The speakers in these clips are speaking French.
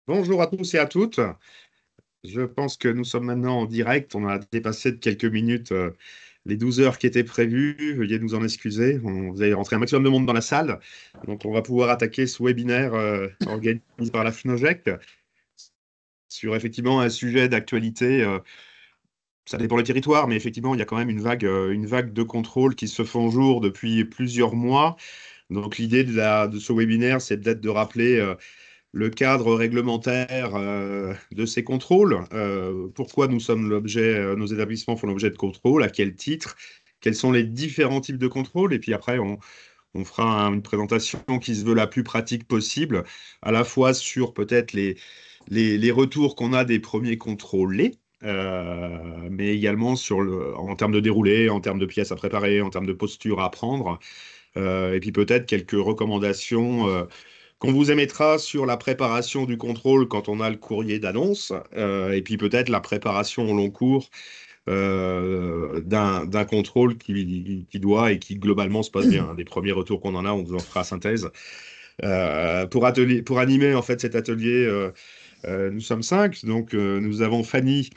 Bonjour à tous et à toutes. Je pense que nous sommes maintenant en direct. On a dépassé de quelques minutes les 12 heures qui étaient prévues. Veuillez nous en excuser. Vous avez rentré un maximum de monde dans la salle. Donc, on va pouvoir attaquer ce webinaire organisé par la FNOGEC sur effectivement un sujet d'actualité. Ça dépend des territoires, mais effectivement, il y a quand même une vague de contrôle qui se font jour depuis plusieurs mois. Donc, l'idée de ce webinaire, c'est peut-être de rappeler le cadre réglementaire de ces contrôles, pourquoi nous sommes l'objet, nos établissements font l'objet de contrôles, à quel titre, quels sont les différents types de contrôles, et puis après on fera une présentation qui se veut la plus pratique possible, à la fois sur peut-être les retours qu'on a des premiers contrôlés, mais également en termes de déroulé, en termes de pièces à préparer, en termes de posture à prendre, et puis peut-être quelques recommandations qu'on vous émettra sur la préparation du contrôle quand on a le courrier d'annonce, et puis peut-être la préparation au long cours d'un contrôle qui doit et qui globalement se passe bien. Des premiers retours qu'on en a, on vous en fera synthèse. Pour animer en fait cet atelier, nous sommes cinq. Donc nous avons Fanny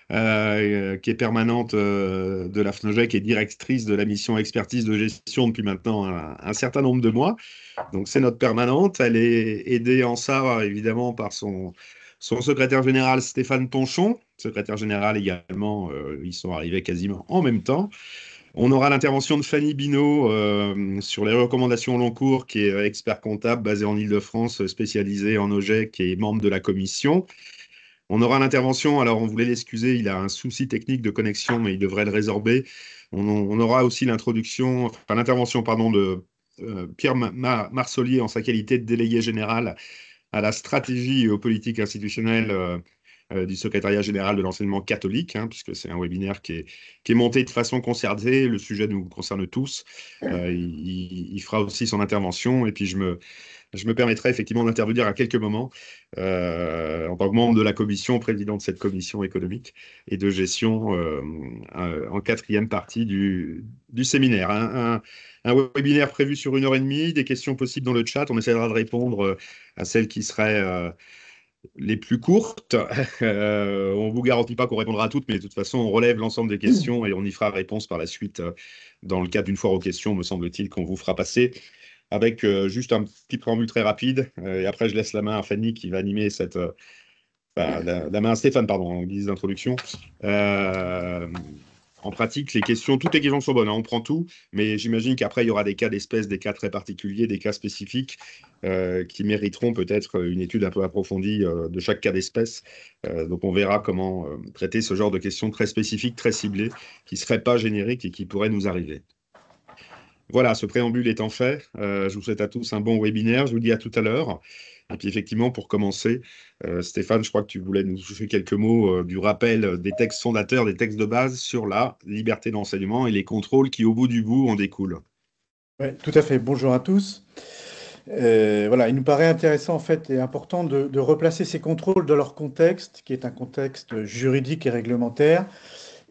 qui est permanente de la FNOGEC et directrice de la mission expertise de gestion depuis maintenant un certain nombre de mois. Donc c'est notre permanente. Elle est aidée en ça, évidemment, par son secrétaire général Stéphane Ponchon, secrétaire général également. Ils sont arrivés quasiment en même temps. On aura l'intervention de Fanny Binaud sur les recommandations au long cours, qui est expert comptable basé en Île-de-France, spécialisé en OGEC et membre de la commission. On aura l'intervention, alors on voulait l'excuser, il a un souci technique de connexion, mais il devrait le résorber. On aura aussi l'intervention, pardon, de Pierre Marsollier en sa qualité de délégué général à la stratégie et aux politiques institutionnelles du secrétariat général de l'enseignement catholique, hein, puisque c'est un webinaire qui est monté de façon concertée. Le sujet nous concerne tous. Il fera aussi son intervention, et puis je me permettrai effectivement d'intervenir à quelques moments en tant que membre de la commission, président de cette commission économique et de gestion en quatrième partie du séminaire. Un webinaire prévu sur 1 heure et demie, des questions possibles dans le chat. On essaiera de répondre à celles qui seraient les plus courtes. On ne vous garantit pas qu'on répondra à toutes, mais de toute façon, on relève l'ensemble des questions et on y fera réponse par la suite dans le cadre d'une foire aux questions, me semble-t-il, qu'on vous fera passer avec juste un petit préambule très rapide. Et après, je laisse la main à Fanny qui va animer la main à Stéphane, pardon, en guise d'introduction. Euh, En pratique, toutes les questions sont bonnes, hein, on prend tout, mais j'imagine qu'après, il y aura des cas d'espèces, des cas très particuliers, des cas spécifiques qui mériteront peut-être une étude un peu approfondie de chaque cas d'espèce. Donc, on verra comment traiter ce genre de questions très spécifiques, très ciblées, qui ne seraient pas génériques et qui pourraient nous arriver. Voilà, ce préambule étant fait, je vous souhaite à tous un bon webinaire. Je vous dis à tout à l'heure. Et puis effectivement, pour commencer, Stéphane, je crois que tu voulais nous toucher quelques mots du rappel des textes fondateurs, des textes de base sur la liberté d'enseignement et les contrôles qui, au bout du bout, en découlent. Ouais, tout à fait. Bonjour à tous. Voilà, il nous paraît intéressant en fait et important de replacer ces contrôles dans leur contexte, qui est un contexte juridique et réglementaire,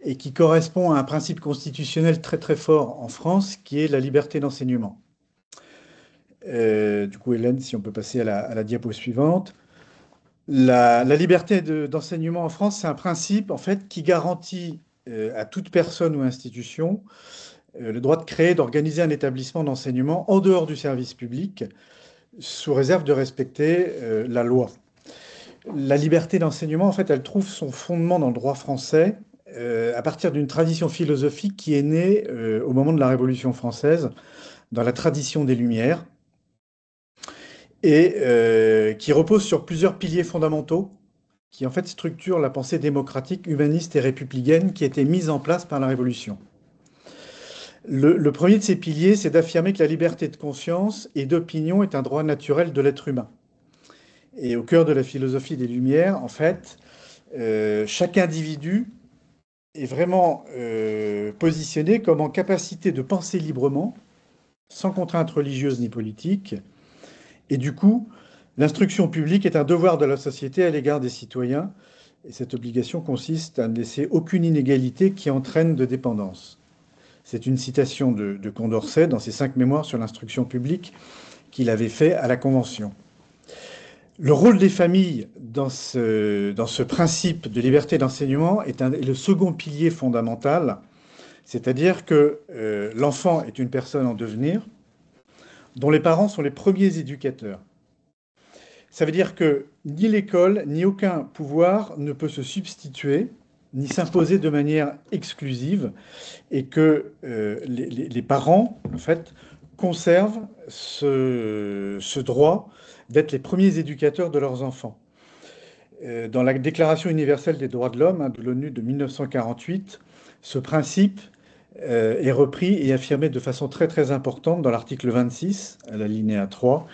et qui correspond à un principe constitutionnel très très fort en France, qui est la liberté d'enseignement. Du coup, Hélène, si on peut passer à la diapo suivante. La liberté d'enseignement en France, c'est un principe en fait qui garantit à toute personne ou institution le droit de créer, d'organiser un établissement d'enseignement en dehors du service public, sous réserve de respecter la loi. La liberté d'enseignement, en fait, elle trouve son fondement dans le droit français à partir d'une tradition philosophique qui est née au moment de la Révolution française, dans la tradition des Lumières, et qui repose sur plusieurs piliers fondamentaux qui, en fait, structurent la pensée démocratique, humaniste et républicaine qui a été mise en place par la Révolution. Le premier de ces piliers, c'est d'affirmer que la liberté de conscience et d'opinion est un droit naturel de l'être humain. Et au cœur de la philosophie des Lumières, en fait, chaque individu est vraiment positionné comme en capacité de penser librement, sans contrainte religieuse ni politique. Et du coup, l'instruction publique est un devoir de la société à l'égard des citoyens. Et cette obligation consiste à ne laisser aucune inégalité qui entraîne de dépendance. C'est une citation de Condorcet dans ses 5 mémoires sur l'instruction publique qu'il avait fait à la Convention. Le rôle des familles dans ce principe de liberté d'enseignement est le second pilier fondamental, c'est-à-dire que l'enfant est une personne en devenir dont les parents sont les premiers éducateurs. Ça veut dire que ni l'école, ni aucun pouvoir ne peut se substituer, ni s'imposer de manière exclusive, et que les parents, en fait, conservent ce droit d'être les premiers éducateurs de leurs enfants. Dans la Déclaration universelle des droits de l'homme de l'ONU de 1948, ce principe est repris et affirmé de façon très très importante dans l'article 26, à l'alinéa 3,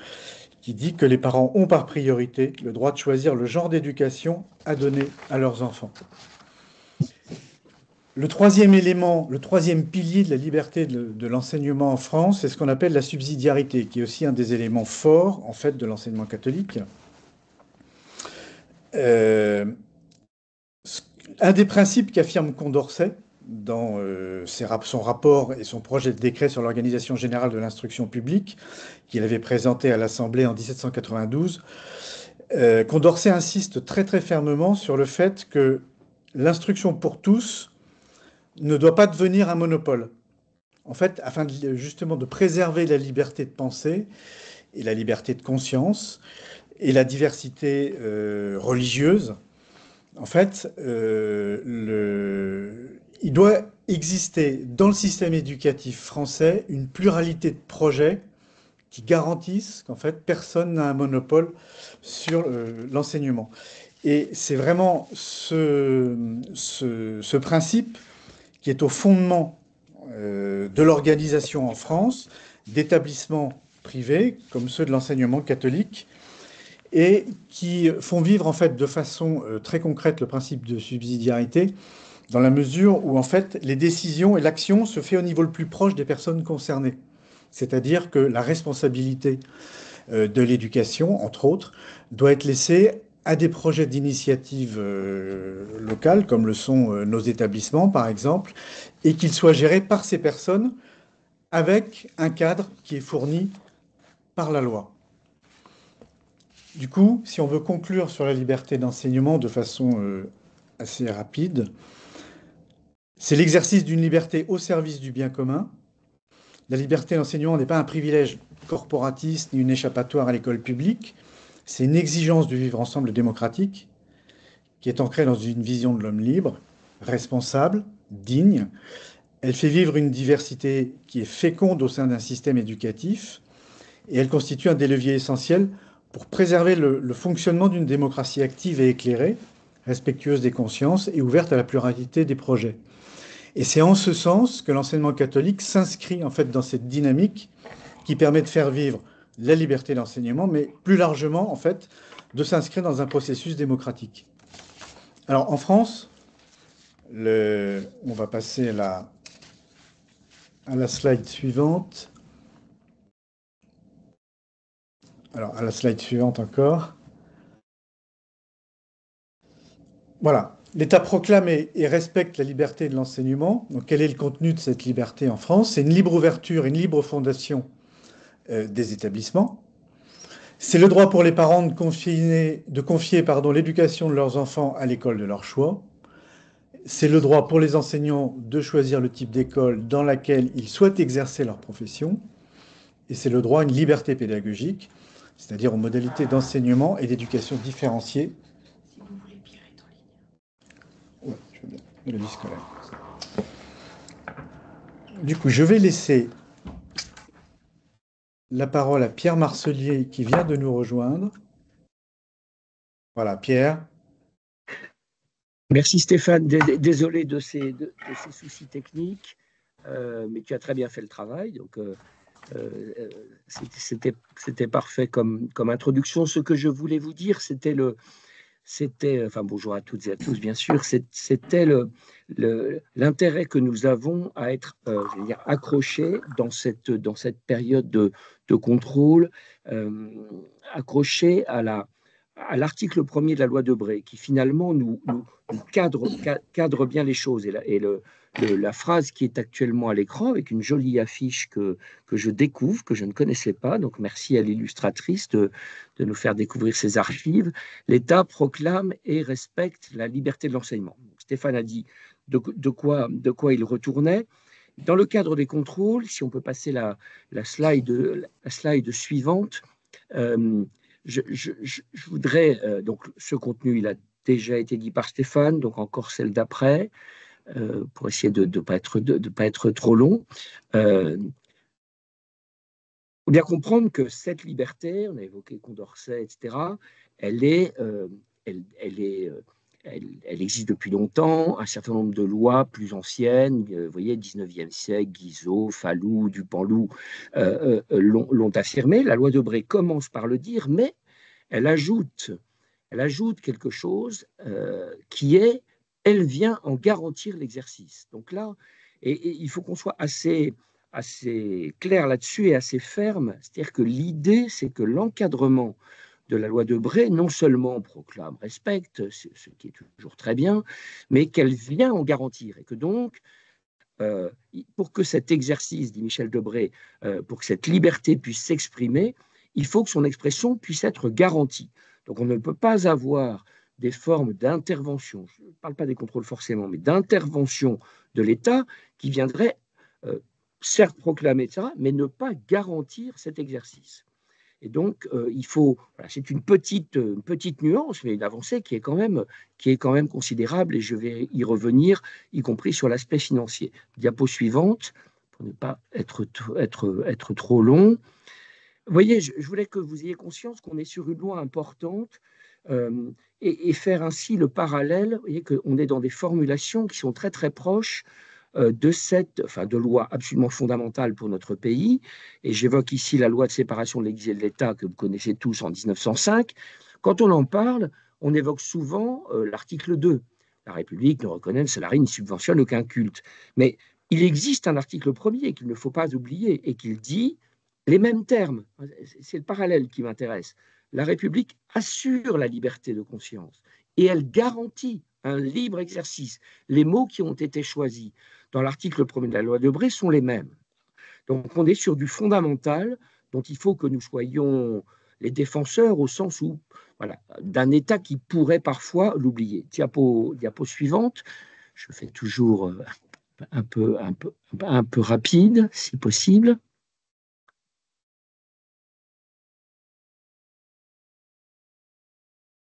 qui dit que les parents ont par priorité le droit de choisir le genre d'éducation à donner à leurs enfants. Le troisième élément, le troisième pilier de la liberté de l'enseignement en France, c'est ce qu'on appelle la subsidiarité, qui est aussi un des éléments forts, en fait, de l'enseignement catholique. Un des principes qu'affirme Condorcet dans son rapport et son projet de décret sur l'organisation générale de l'instruction publique, qu'il avait présenté à l'Assemblée en 1792, Condorcet insiste très très fermement sur le fait que l'instruction pour tous ne doit pas devenir un monopole. En fait, afin justement de préserver la liberté de pensée et la liberté de conscience et la diversité religieuse, en fait, il doit exister dans le système éducatif français une pluralité de projets qui garantissent qu'en fait, personne n'a un monopole sur l'enseignement. Et c'est vraiment ce principe qui est au fondement de l'organisation en France d'établissements privés, comme ceux de l'enseignement catholique, et qui font vivre en fait de façon très concrète le principe de subsidiarité, dans la mesure où en fait les décisions et l'action se fait au niveau le plus proche des personnes concernées. C'est-à-dire que la responsabilité de l'éducation, entre autres, doit être laissée à des projets d'initiative locales, comme le sont nos établissements, par exemple, et qu'ils soient gérés par ces personnes avec un cadre qui est fourni par la loi. Du coup, si on veut conclure sur la liberté d'enseignement de façon assez rapide, c'est l'exercice d'une liberté au service du bien commun. La liberté d'enseignement n'est pas un privilège corporatiste ni une échappatoire à l'école publique. C'est une exigence du vivre ensemble démocratique qui est ancrée dans une vision de l'homme libre, responsable, digne. Elle fait vivre une diversité qui est féconde au sein d'un système éducatif et elle constitue un des leviers essentiels pour préserver le fonctionnement d'une démocratie active et éclairée, respectueuse des consciences et ouverte à la pluralité des projets. Et c'est en ce sens que l'enseignement catholique s'inscrit en fait dans cette dynamique qui permet de faire vivre la liberté d'enseignement, mais plus largement en fait de s'inscrire dans un processus démocratique. Alors en France, on va passer à la slide suivante. Alors à la slide suivante encore. Voilà. L'État proclame et respecte la liberté de l'enseignement. Donc, quel est le contenu de cette liberté en France? C'est une libre ouverture, une libre fondation des établissements. C'est le droit pour les parents de confier l'éducation de leurs enfants à l'école de leur choix. C'est le droit pour les enseignants de choisir le type d'école dans laquelle ils souhaitent exercer leur profession. Et c'est le droit à une liberté pédagogique, c'est-à-dire aux modalités d'enseignement et d'éducation différenciées. De la vie scolaire. Du coup, je vais laisser la parole à Pierre Marcelier qui vient de nous rejoindre. Voilà, Pierre. Merci Stéphane. Désolé de ces soucis techniques, mais tu as très bien fait le travail. Donc, c'était parfait comme introduction. Ce que je voulais vous dire, enfin bonjour à toutes et à tous bien sûr, c'était l'intérêt que nous avons à être accrochés dans cette période de contrôle, accrochés à l'article 1er de la loi Debré, qui finalement nous cadre bien les choses. Et la phrase qui est actuellement à l'écran avec une jolie affiche que je découvre, que je ne connaissais pas. Donc merci à l'illustratrice de nous faire découvrir ces archives. L'État proclame et respecte la liberté de l'enseignement. Stéphane a dit de quoi il retournait. Dans le cadre des contrôles, si on peut passer la slide suivante, je voudrais, donc ce contenu, il a déjà été dit par Stéphane, donc encore celle d'après, pour essayer de ne pas être trop long. Il faut bien comprendre que cette liberté, on a évoqué Condorcet, etc., elle existe depuis longtemps. Un certain nombre de lois plus anciennes, vous voyez, 19e siècle, Guizot, Falloux, Dupanloup, l'ont affirmé. La loi Debré commence par le dire, mais elle ajoute quelque chose qui est, elle vient en garantir l'exercice. Donc là, et il faut qu'on soit assez clair là-dessus et assez ferme. C'est-à-dire que l'idée, c'est que l'encadrement de la loi Debré, non seulement proclame, respecte, ce qui est toujours très bien, mais qu'elle vient en garantir. Et que donc, pour que cet exercice, dit Michel Debré, pour que cette liberté puisse s'exprimer, il faut que son expression puisse être garantie. Donc on ne peut pas avoir des formes d'intervention, je ne parle pas des contrôles forcément, mais d'intervention de l'État qui viendrait certes proclamer, etc., mais ne pas garantir cet exercice. Et donc, il faut, voilà, c'est une petite nuance, mais une avancée qui est quand même considérable, et je vais y revenir, y compris sur l'aspect financier. Diapo suivante, pour ne pas être trop long. Vous voyez, je voulais que vous ayez conscience qu'on est sur une loi importante et faire ainsi le parallèle. Vous voyez qu'on est dans des formulations qui sont très très proches de loi absolument fondamentale pour notre pays. Et j'évoque ici la loi de séparation de l'Église et de l'État que vous connaissez tous en 1905. Quand on en parle, on évoque souvent l'article 2. La République ne reconnaît, ne salarie, ne subventionne aucun culte. Mais il existe un article premier qu'il ne faut pas oublier et qu'il dit les mêmes termes. C'est le parallèle qui m'intéresse. La République assure la liberté de conscience et elle garantit un libre exercice. Les mots qui ont été choisis dans l'article 1er de la loi Debré sont les mêmes. Donc on est sur du fondamental dont il faut que nous soyons les défenseurs au sens où, voilà, d'un État qui pourrait parfois l'oublier. Diapo suivante, je fais toujours un peu rapide, si possible.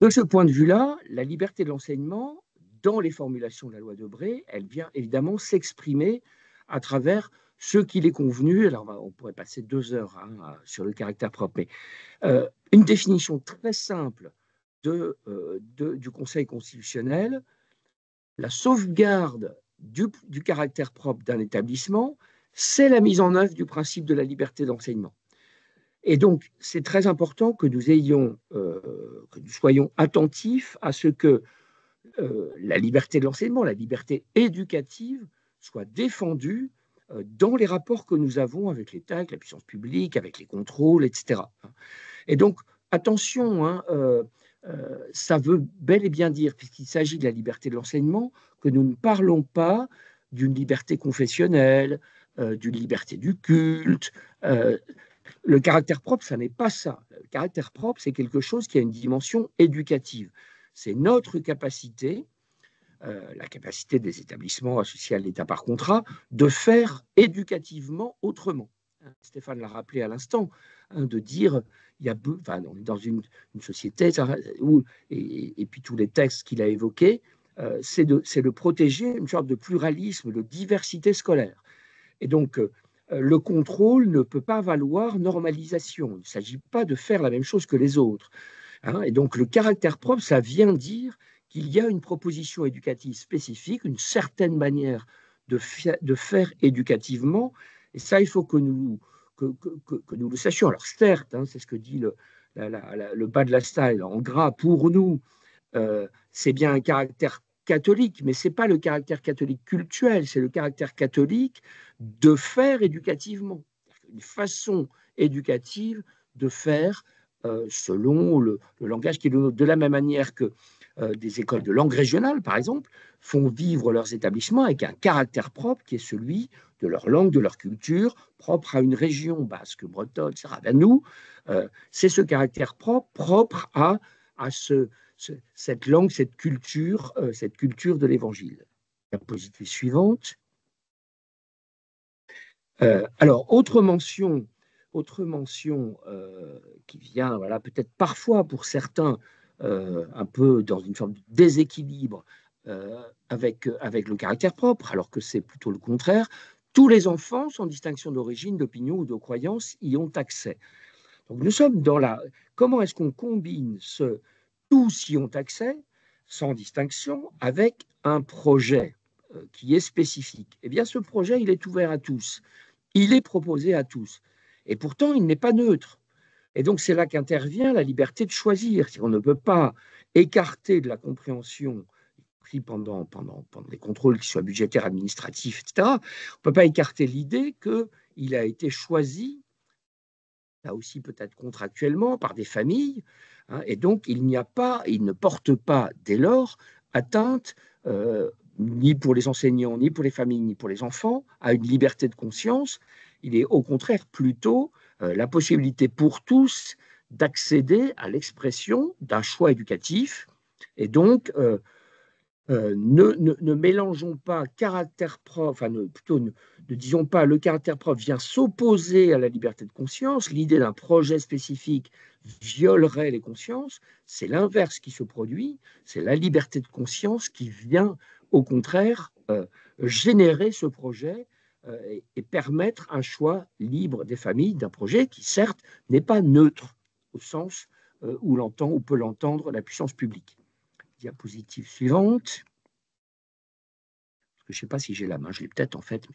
De ce point de vue-là, la liberté de l'enseignement, dans les formulations de la loi Debré, elle vient évidemment s'exprimer à travers ce qu'il est convenu. Alors, on pourrait passer 2 heures sur le caractère propre, mais une définition très simple du Conseil constitutionnel, la sauvegarde du caractère propre d'un établissement, c'est la mise en œuvre du principe de la liberté d'enseignement. Et donc, c'est très important que nous soyons attentifs à ce que la liberté de l'enseignement, la liberté éducative soit défendue dans les rapports que nous avons avec l'État, avec la puissance publique, avec les contrôles, etc. Et donc, attention, ça veut bel et bien dire, puisqu'il s'agit de la liberté de l'enseignement, que nous ne parlons pas d'une liberté confessionnelle, d'une liberté du culte. Le caractère propre, ça n'est pas ça. Le caractère propre, c'est quelque chose qui a une dimension éducative. C'est notre capacité, la capacité des établissements associés à l'État par contrat, de faire éducativement autrement. Stéphane l'a rappelé à l'instant, de dire, on est dans une société où, et puis tous les textes qu'il a évoqués, c'est de protéger une sorte de pluralisme, de diversité scolaire. Et donc, le contrôle ne peut pas valoir normalisation. Il ne s'agit pas de faire la même chose que les autres. Et donc, le caractère propre, ça vient dire qu'il y a une proposition éducative spécifique, une certaine manière de faire éducativement. Et ça, il faut que nous le sachions. Alors, certes, c'est ce que dit le bas de la style en gras, pour nous, c'est bien un caractère catholique, mais ce n'est pas le caractère catholique cultuel, c'est le caractère catholique de faire éducativement. Une façon éducative de faire selon le langage qui est le nôtre. De la même manière que des écoles de langue régionale, par exemple, font vivre leurs établissements avec un caractère propre qui est celui de leur langue, de leur culture, propre à une région basque, bretonne, etc. Ben nous, c'est ce caractère propre à cette langue, cette culture de l'Évangile. Diapositive suivante. Alors, autre mention qui vient, voilà, peut-être parfois pour certains, un peu dans une forme de déséquilibre avec le caractère propre, alors que c'est plutôt le contraire. Tous les enfants, sans distinction d'origine, d'opinion ou de croyance, y ont accès. Donc, nous sommes dans la... Comment est-ce qu'on combine tous y ont accès, sans distinction, avec un projet qui est spécifique? Eh bien, ce projet, il est ouvert à tous. Il est proposé à tous. Et pourtant, il n'est pas neutre. Et donc, c'est là qu'intervient la liberté de choisir. On ne peut pas écarter de la compréhension, pris pendant les contrôles, qu'ils soient budgétaires, administratifs, etc., on ne peut pas écarter l'idée qu'il a été choisi, là aussi peut-être contractuellement, par des familles, hein, et donc il ne porte pas, dès lors, atteinte ni pour les enseignants, ni pour les familles, ni pour les enfants, à une liberté de conscience. Il est au contraire plutôt la possibilité pour tous d'accéder à l'expression d'un choix éducatif. Et donc, ne mélangeons pas caractère propre, enfin, plutôt ne disons pas le caractère propre vient s'opposer à la liberté de conscience. L'idée d'un projet spécifique violerait les consciences. C'est l'inverse qui se produit. C'est la liberté de conscience qui vient, au contraire, générer ce projet et permettre un choix libre des familles d'un projet qui, certes, n'est pas neutre au sens où peut l'entendre la puissance publique. Diapositive suivante. Je ne sais pas si j'ai la main, je l'ai peut-être en fait.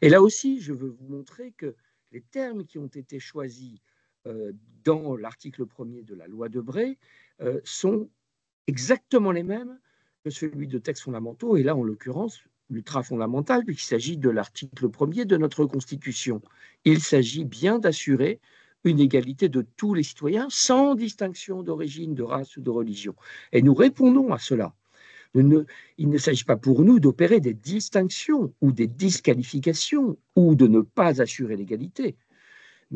Et là aussi, je veux vous montrer que les termes qui ont été choisis dans l'article 1er de la loi Debré sont exactement les mêmes que celui de textes fondamentaux, et là, en l'occurrence, ultra-fondamental, puisqu'il s'agit de l'article 1er de notre Constitution. Il s'agit bien d'assurer une égalité de tous les citoyens, sans distinction d'origine, de race ou de religion. Et nous répondons à cela. Il ne s'agit pas pour nous d'opérer des distinctions ou des disqualifications ou de ne pas assurer l'égalité.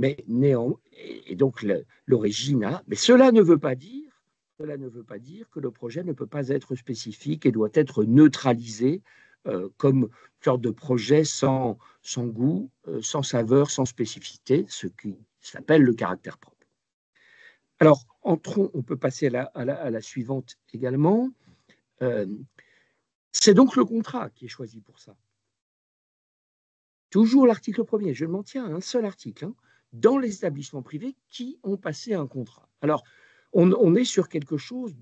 Et donc le régime a, mais cela ne veut pas dire que le projet ne peut pas être spécifique et doit être neutralisé comme une sorte de projet sans goût, sans saveur, sans spécificité, ce qui s'appelle le caractère propre. Alors, entrons, on peut passer à la suivante également. C'est donc le contrat qui est choisi pour ça. Toujours l'article 1er, je m'en tiens à un seul article, hein, dans les établissements privés qui ont passé un contrat. Alors, on est sur quelque chose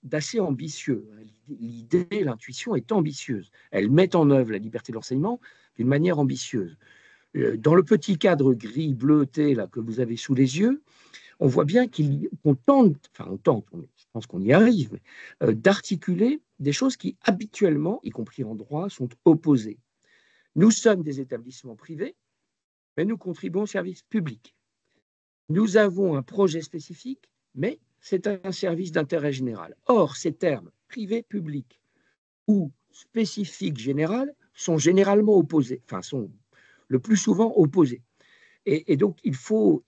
d'assez ambitieux. L'idée, l'intuition est ambitieuse. Elle met en œuvre la liberté de l'enseignement d'une manière ambitieuse. Dans le petit cadre gris bleuté là, que vous avez sous les yeux, on voit bien qu'on tente, je pense qu'on y arrive, d'articuler des choses qui habituellement, y compris en droit, sont opposées. Nous sommes des établissements privés, mais nous contribuons au service public. Nous avons un projet spécifique, mais c'est un service d'intérêt général. Or, ces termes privé-public ou spécifique général sont généralement opposés, enfin sont le plus souvent opposés. Et donc, il faut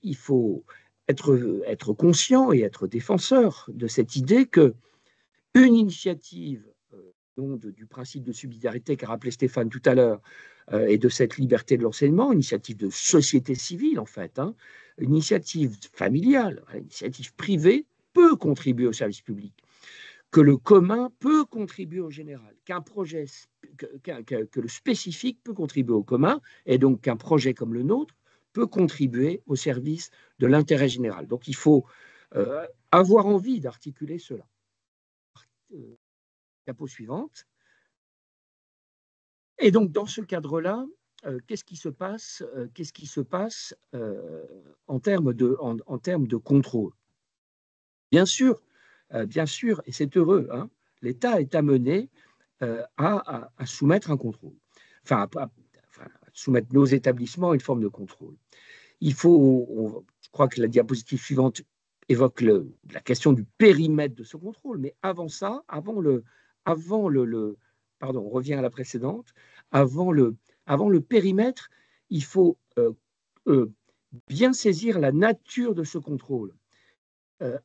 être conscient et être défenseur de cette idée qu'une initiative du principe de subsidiarité qu'a rappelé Stéphane tout à l'heure et de cette liberté de l'enseignement, une initiative de société civile en fait, hein, une initiative familiale, une initiative privée peut contribuer au service public, que le commun peut contribuer au général, que le spécifique peut contribuer au commun, et donc qu'un projet comme le nôtre peut contribuer au service de l'intérêt général. Donc il faut avoir envie d'articuler cela. Diapo suivante. Et donc dans ce cadre-là, qu'est-ce qui se passe en termes de contrôle? Bien sûr, et c'est heureux, hein, l'État est amené à soumettre un contrôle, à soumettre nos établissements à une forme de contrôle. Je crois que la diapositive suivante évoque la question du périmètre de ce contrôle. Mais avant ça, pardon, on revient à la précédente, avant le périmètre, il faut bien saisir la nature de ce contrôle.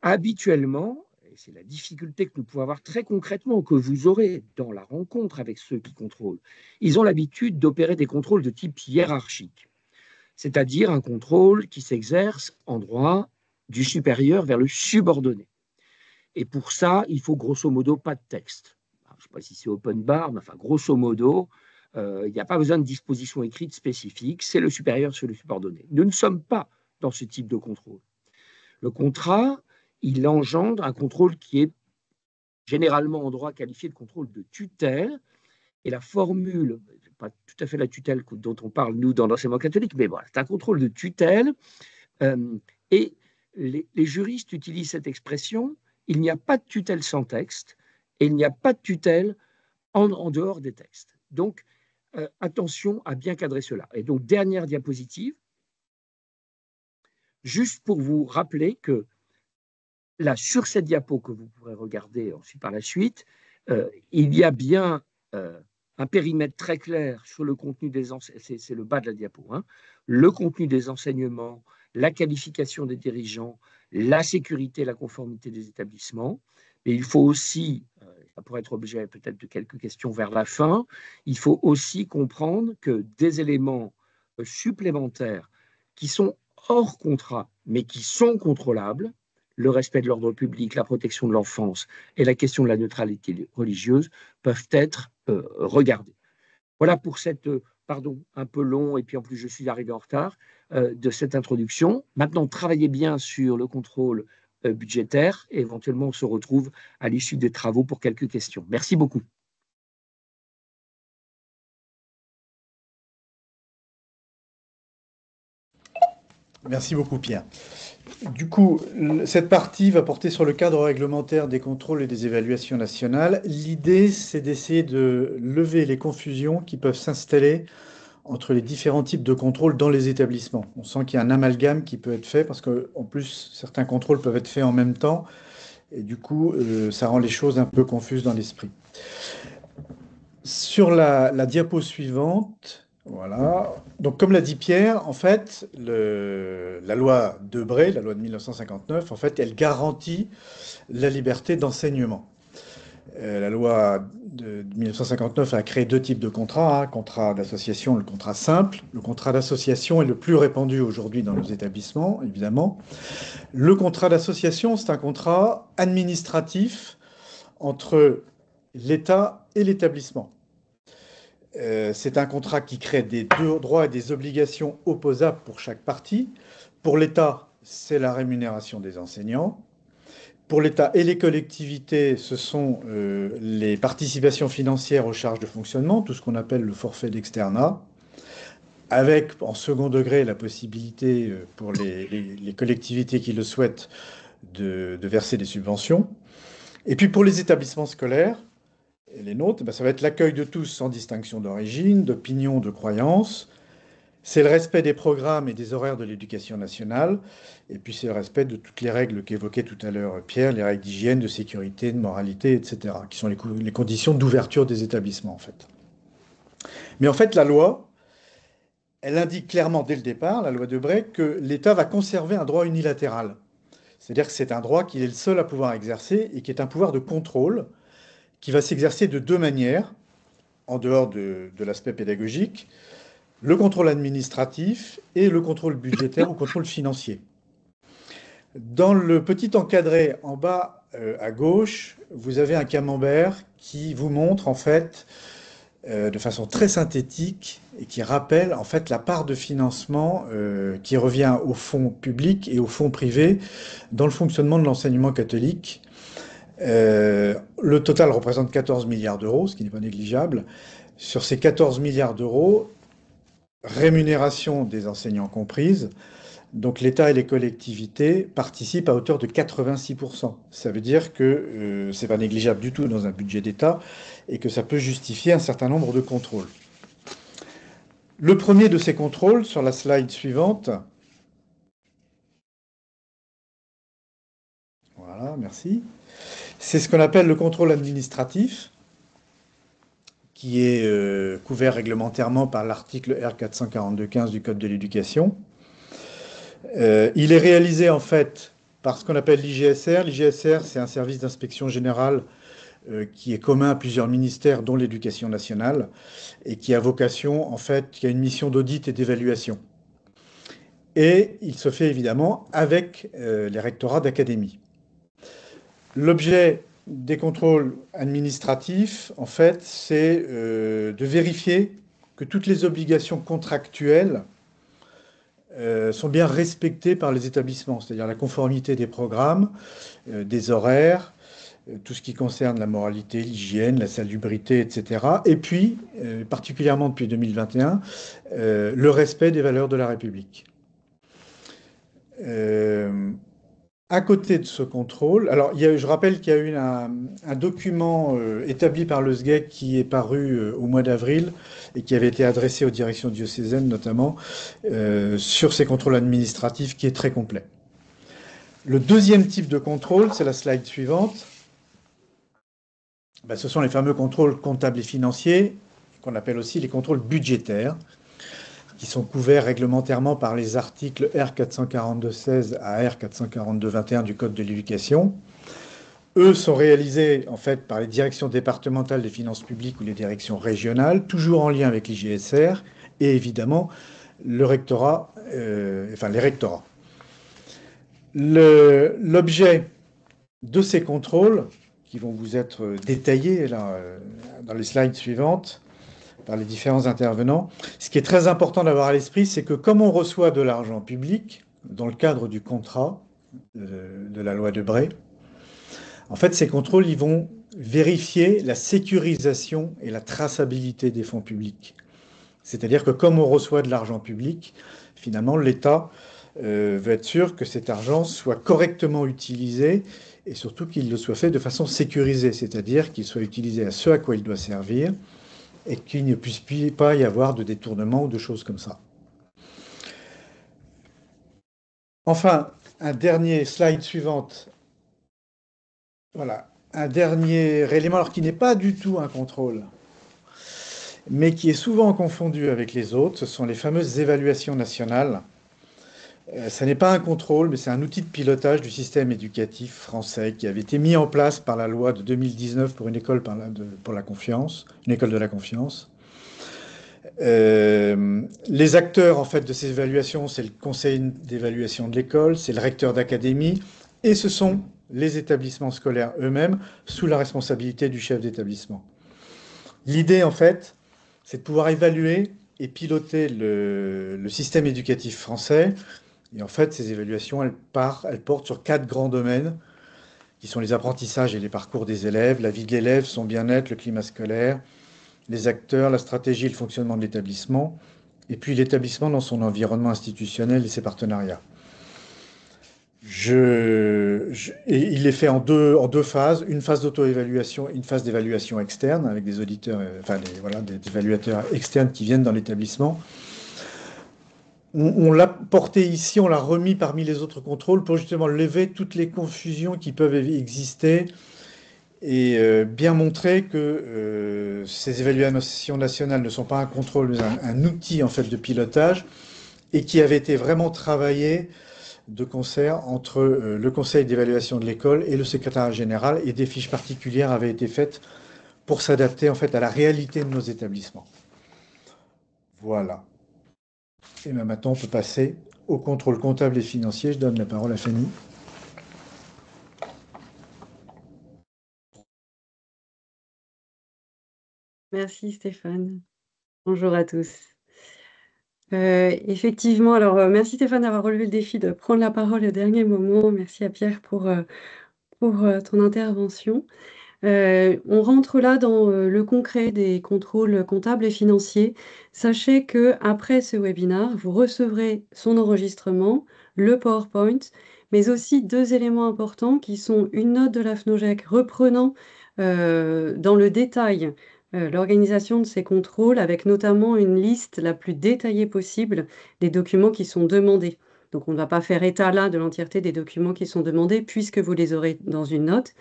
Habituellement, et c'est la difficulté que nous pouvons avoir très concrètement, que vous aurez dans la rencontre avec ceux qui contrôlent, ils ont l'habitude d'opérer des contrôles de type hiérarchique, c'est-à-dire un contrôle qui s'exerce en droit du supérieur vers le subordonné. Et pour ça, il faut grosso modo pas de texte. Je ne sais pas si c'est open bar, mais enfin, grosso modo, il n'y a pas besoin de disposition écrite spécifique, c'est le supérieur sur le subordonné. Nous ne sommes pas dans ce type de contrôle. Le contrat, il engendre un contrôle qui est généralement en droit qualifié de contrôle de tutelle, et la formule, pas tout à fait la tutelle dont on parle nous dans l'enseignement catholique, mais voilà, c'est un contrôle de tutelle, et les juristes utilisent cette expression, il n'y a pas de tutelle sans texte, et il n'y a pas de tutelle en dehors des textes. Donc, attention à bien cadrer cela. Et donc, dernière diapositive, juste pour vous rappeler que là, sur cette diapo que vous pourrez regarder ensuite par la suite, il y a bien un périmètre très clair sur le contenu des enseignements, c'est le bas de la diapo, hein, le contenu des enseignements, la qualification des dirigeants, la sécurité, la conformité des établissements. Mais il faut aussi, ça pourrait être objet peut-être de quelques questions vers la fin, il faut aussi comprendre que des éléments supplémentaires qui sont hors contrat, mais qui sont contrôlables, le respect de l'ordre public, la protection de l'enfance et la question de la neutralité religieuse peuvent être regardés. Voilà pour cette, pardon, un peu long, et puis en plus je suis arrivé en retard, de cette introduction. Maintenant, travaillez bien sur le contrôle budgétaire et éventuellement on se retrouve à l'issue des travaux pour quelques questions. Merci beaucoup. Merci beaucoup, Pierre. Du coup, cette partie va porter sur le cadre réglementaire des contrôles et des évaluations nationales. L'idée, c'est d'essayer de lever les confusions qui peuvent s'installer entre les différents types de contrôles dans les établissements. On sent qu'il y a un amalgame qui peut être fait parce qu'en plus, certains contrôles peuvent être faits en même temps et du coup, ça rend les choses un peu confuses dans l'esprit. Sur la diapo suivante, voilà. Donc, comme l'a dit Pierre, en fait, la loi Debré, la loi de 1959, en fait, elle garantit la liberté d'enseignement. La loi de 1959 a créé deux types de contrats, hein, contrat d'association et le contrat simple. Le contrat d'association est le plus répandu aujourd'hui dans nos établissements, évidemment. Le contrat d'association, c'est un contrat administratif entre l'État et l'établissement. C'est un contrat qui crée des droits et des obligations opposables pour chaque partie. Pour l'État, c'est la rémunération des enseignants. Pour l'État et les collectivités, ce sont les participations financières aux charges de fonctionnement, tout ce qu'on appelle le forfait d'externat, avec en second degré la possibilité pour les collectivités qui le souhaitent de verser des subventions. Et puis pour les établissements scolaires, et les nôtres, ça va être l'accueil de tous sans distinction d'origine, d'opinion, de croyance. C'est le respect des programmes et des horaires de l'éducation nationale. Et puis c'est le respect de toutes les règles qu'évoquait tout à l'heure Pierre, les règles d'hygiène, de sécurité, de moralité, etc., qui sont les conditions d'ouverture des établissements, en fait. Mais en fait, la loi, elle indique clairement dès le départ, la loi Debré, que l'État va conserver un droit unilatéral. C'est-à-dire que c'est un droit qu'il est le seul à pouvoir exercer et qui est un pouvoir de contrôle qui va s'exercer de deux manières, en dehors de l'aspect pédagogique, le contrôle administratif et le contrôle budgétaire ou contrôle financier. Dans le petit encadré en bas à gauche, vous avez un camembert qui vous montre en fait de façon très synthétique et qui rappelle en fait la part de financement qui revient au fonds public et au fonds privé dans le fonctionnement de l'enseignement catholique. Le total représente 14 milliards d'euros, ce qui n'est pas négligeable. Sur ces 14 milliards d'euros, rémunération des enseignants comprise, donc l'État et les collectivités participent à hauteur de 86%. Ça veut dire que c'est pas négligeable du tout dans un budget d'État et que ça peut justifier un certain nombre de contrôles. Le premier de ces contrôles, sur la slide suivante, merci. C'est ce qu'on appelle le contrôle administratif, qui est couvert réglementairement par l'article R442-15 du Code de l'éducation. Il est réalisé en fait par ce qu'on appelle l'IGSR. L'IGSR, c'est un service d'inspection générale qui est commun à plusieurs ministères, dont l'Éducation nationale, et qui a vocation, en fait, qui a une mission d'audit et d'évaluation. Et il se fait évidemment avec les rectorats d'académie. L'objet des contrôles administratifs, en fait, c'est de vérifier que toutes les obligations contractuelles sont bien respectées par les établissements, c'est-à-dire la conformité des programmes, des horaires, tout ce qui concerne la moralité, l'hygiène, la salubrité, etc. Et puis, particulièrement depuis 2021, le respect des valeurs de la République. À côté de ce contrôle, alors je rappelle qu'il y a eu un document établi par le SGEC qui est paru au mois d'avril et qui avait été adressé aux directions diocésaines notamment sur ces contrôles administratifs qui est très complet. Le deuxième type de contrôle, c'est la slide suivante. Ben, ce sont les fameux contrôles comptables et financiers, qu'on appelle aussi les contrôles budgétaires, qui sont couverts réglementairement par les articles R442-16 à R442-21 du Code de l'éducation. Eux sont réalisés en fait par les directions départementales des finances publiques ou les directions régionales, toujours en lien avec l'IGSR et évidemment le rectorat, les rectorats. L'objet de ces contrôles, qui vont vous être détaillés là, dans les slides suivantes, par les différents intervenants. Ce qui est très important d'avoir à l'esprit, c'est que comme on reçoit de l'argent public, dans le cadre du contrat de la loi Debré, en fait, ces contrôles, ils vont vérifier la sécurisation et la traçabilité des fonds publics. C'est-à-dire que comme on reçoit de l'argent public, finalement, l'État veut être sûr que cet argent soit correctement utilisé et surtout qu'il le soit fait de façon sécurisée, c'est-à-dire qu'il soit utilisé à ce à quoi il doit servir, et qu'il ne puisse pas y avoir de détournement ou de choses comme ça. Enfin, un dernier slide suivante. Voilà, un dernier élément, alors qui n'est pas du tout un contrôle, mais qui est souvent confondu avec les autres, ce sont les fameuses évaluations nationales. Ça n'est pas un contrôle, mais c'est un outil de pilotage du système éducatif français qui avait été mis en place par la loi de 2019 pour une école pour la confiance, une école de la confiance. Les acteurs en fait de ces évaluations, c'est le conseil d'évaluation de l'école, c'est le recteur d'académie, et ce sont les établissements scolaires eux-mêmes sous la responsabilité du chef d'établissement. L'idée en fait, c'est de pouvoir évaluer et piloter le système éducatif français. Et en fait, ces évaluations, elles portent sur 4 grands domaines, qui sont les apprentissages et les parcours des élèves, la vie de l'élève, son bien-être, le climat scolaire, les acteurs, la stratégie et le fonctionnement de l'établissement, et puis l'établissement dans son environnement institutionnel et ses partenariats. Et il est fait en deux phases, une phase d'auto-évaluation et une phase d'évaluation externe, avec des auditeurs, des évaluateurs externes qui viennent dans l'établissement. On l'a porté ici, on l'a remis parmi les autres contrôles pour justement lever toutes les confusions qui peuvent exister et bien montrer que ces évaluations nationales ne sont pas un contrôle, mais un outil en fait de pilotage et qui avait été vraiment travaillé de concert entre le conseil d'évaluation de l'école et le secrétariat général, et des fiches particulières avaient été faites pour s'adapter en fait à la réalité de nos établissements. Voilà. Et bien maintenant, on peut passer au contrôle comptable et financier. Je donne la parole à Fanny. Merci Stéphane. Bonjour à tous. Effectivement, alors merci Stéphane d'avoir relevé le défi de prendre la parole au dernier moment. Merci à Pierre pour ton intervention. On rentre là dans le concret des contrôles comptables et financiers. Sachez que après ce webinaire, vous recevrez son enregistrement, le PowerPoint, mais aussi 2 éléments importants qui sont une note de la FNOGEC reprenant dans le détail l'organisation de ces contrôles, avec notamment une liste la plus détaillée possible des documents qui sont demandés. Donc, on ne va pas faire état là de l'entièreté des documents qui sont demandés puisque vous les aurez dans une note.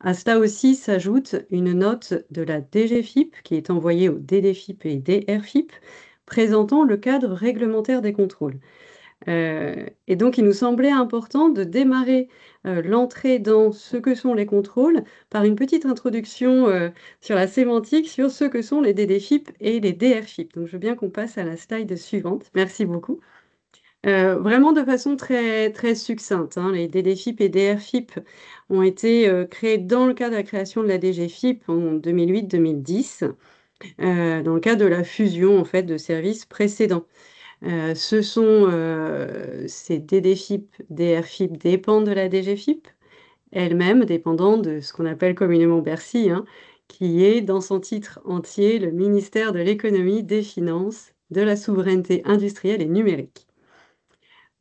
À cela aussi s'ajoute une note de la DGFiP qui est envoyée au DDFiP et DRFiP présentant le cadre réglementaire des contrôles. Et donc, il nous semblait important de démarrer l'entrée dans ce que sont les contrôles par une petite introduction sur la sémantique sur ce que sont les DDFiP et les DRFiP. Donc, je veux bien qu'on passe à la slide suivante. Merci beaucoup. Vraiment de façon très, très succincte, hein, les DDFiP et DRFiP ont été créés dans le cadre de la création de la DGFiP en 2008-2010, dans le cadre de la fusion en fait, de services précédents. Ces DDFiP, DRFiP dépendent de la DGFiP, elle-même dépendant de ce qu'on appelle communément Bercy, hein, qui est dans son titre entier le ministère de l'économie, des finances, de la souveraineté industrielle et numérique.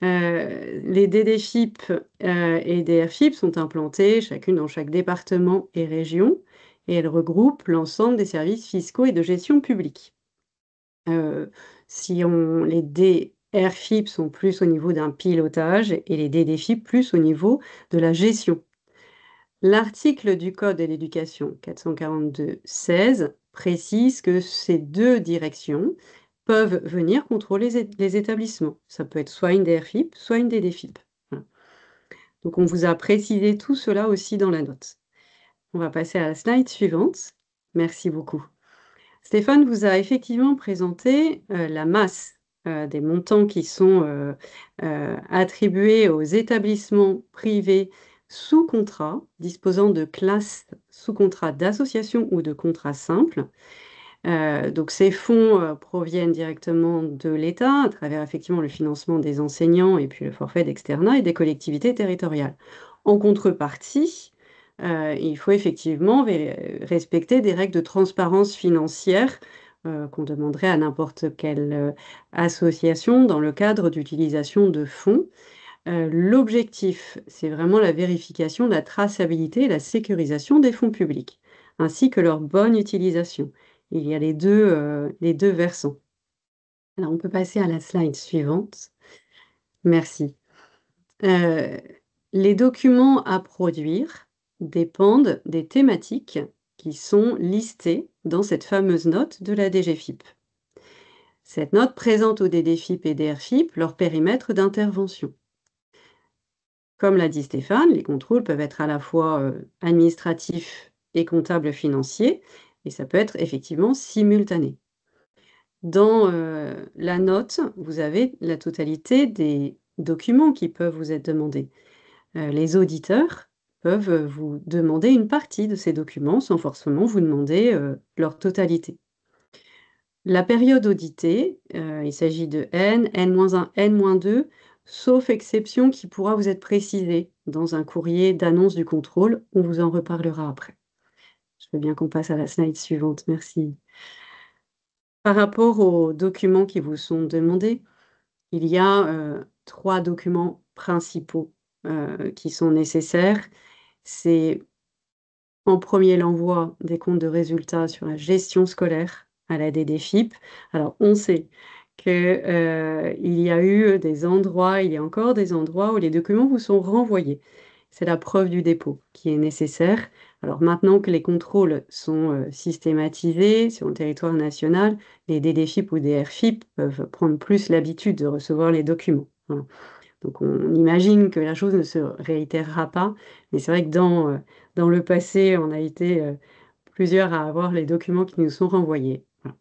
Les DDFiP et DRFiP sont implantées chacune dans chaque département et région, et elles regroupent l'ensemble des services fiscaux et de gestion publique. Les DRFiP sont plus au niveau d'un pilotage et les DDFiP plus au niveau de la gestion. L'article du Code de l'éducation 442-16 précise que ces deux directions peuvent venir contrôler les établissements. Ça peut être soit une DRFiP, soit une DDFiP. Voilà. Donc, on vous a précisé tout cela aussi dans la note. On va passer à la slide suivante. Merci beaucoup. Stéphane vous a effectivement présenté la masse des montants qui sont attribués aux établissements privés sous contrat, disposant de classes sous contrat d'association ou de contrat simple. Donc ces fonds proviennent directement de l'État à travers effectivement le financement des enseignants et puis le forfait d'externat et des collectivités territoriales. En contrepartie, il faut effectivement respecter des règles de transparence financière qu'on demanderait à n'importe quelle association dans le cadre d'utilisation de fonds. L'objectif, c'est vraiment la vérification de la traçabilité et la sécurisation des fonds publics, ainsi que leur bonne utilisation. Il y a les deux versants. Alors, on peut passer à la slide suivante. Merci. Les documents à produire dépendent des thématiques qui sont listées dans cette fameuse note de la DGFiP. Cette note présente aux DDFiP et DRFiP leur périmètre d'intervention. Comme l'a dit Stéphane, les contrôles peuvent être à la fois administratifs et comptables financiers, et ça peut être effectivement simultané. Dans la note, vous avez la totalité des documents qui peuvent vous être demandés. Les auditeurs peuvent vous demander une partie de ces documents sans forcément vous demander leur totalité. La période auditée, il s'agit de N, N-1, N-2, sauf exception qui pourra vous être précisée dans un courrier d'annonce du contrôle. On vous en reparlera après. Je veux bien qu'on passe à la slide suivante. Merci. Par rapport aux documents qui vous sont demandés, il y a 3 documents principaux qui sont nécessaires. C'est en premier l'envoi des comptes de résultats sur la gestion scolaire à la DDFiP. Alors, on sait qu'il y a eu des endroits, il y a encore des endroits où les documents vous sont renvoyés. C'est la preuve du dépôt qui est nécessaire. Alors maintenant que les contrôles sont systématisés sur le territoire national, les DDFiP ou DRFiP peuvent prendre plus l'habitude de recevoir les documents. Voilà. Donc on imagine que la chose ne se réitérera pas, mais c'est vrai que dans le passé, on a été plusieurs à avoir les documents qui nous sont renvoyés. Voilà.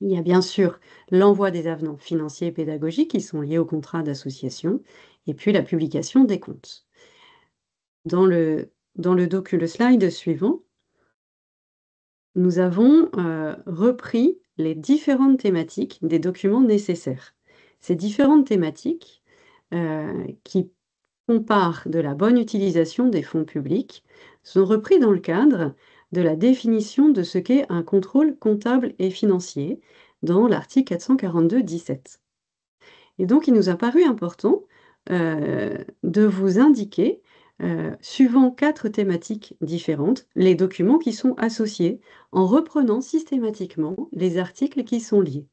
Il y a bien sûr l'envoi des avenants financiers et pédagogiques qui sont liés au contrat d'association, et puis la publication des comptes. Dans le slide suivant, nous avons repris les différentes thématiques des documents nécessaires. Ces différentes thématiques qui font part de la bonne utilisation des fonds publics sont repris dans le cadre de la définition de ce qu'est un contrôle comptable et financier dans l'article 442-17. Et donc, il nous a paru important de vous indiquer, suivant 4 thématiques différentes, les documents qui sont associés en reprenant systématiquement les articles qui sont liés.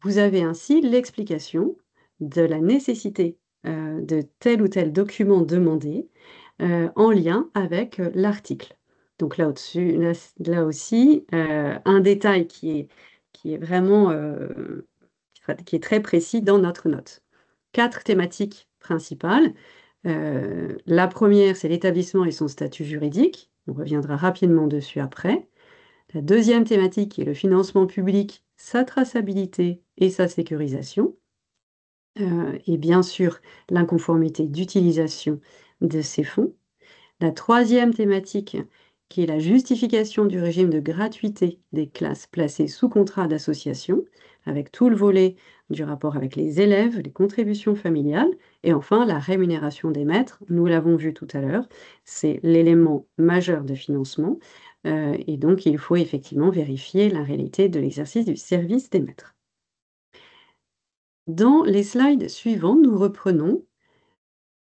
Vous avez ainsi l'explication de la nécessité de tel ou tel document demandé en lien avec l'article. Donc là-dessus, là aussi, un détail qui est vraiment qui est très précis dans notre note. 4 thématiques principales. La première, c'est l'établissement et son statut juridique. On reviendra rapidement dessus après. La deuxième thématique, qui est le financement public, sa traçabilité et sa sécurisation. Et bien sûr, l'inconformité d'utilisation de ces fonds. La troisième thématique, qui est la justification du régime de gratuité des classes placées sous contrat d'association, avec tout le volet du rapport avec les élèves, les contributions familiales, et enfin la rémunération des maîtres. Nous l'avons vu tout à l'heure, c'est l'élément majeur de financement, et donc il faut effectivement vérifier la réalité de l'exercice du service des maîtres. Dans les slides suivants, nous reprenons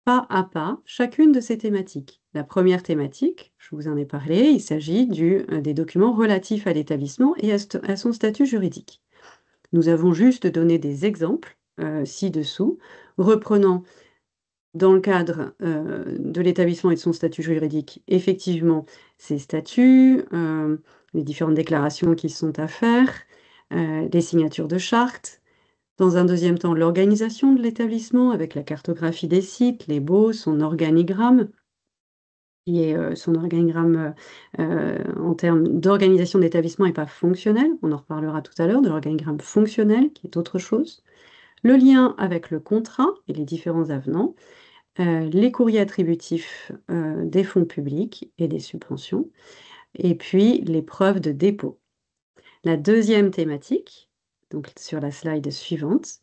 pas à pas chacune de ces thématiques. La première thématique, je vous en ai parlé, il s'agit des documents relatifs à l'établissement et à son statut juridique. Nous avons juste donné des exemples ci-dessous, reprenant dans le cadre de l'établissement et de son statut juridique, effectivement, ses statuts, les différentes déclarations qui sont à faire, les signatures de charte. Dans un deuxième temps, l'organisation de l'établissement avec la cartographie des sites, les baux, son organigramme, qui est son organigramme en termes d'organisation de l'établissement n'est pas fonctionnel. On en reparlera tout à l'heure de l'organigramme fonctionnel, qui est autre chose. Le lien avec le contrat et les différents avenants, les courriers attributifs des fonds publics et des subventions, et puis les preuves de dépôt. La deuxième thématique, donc sur la slide suivante,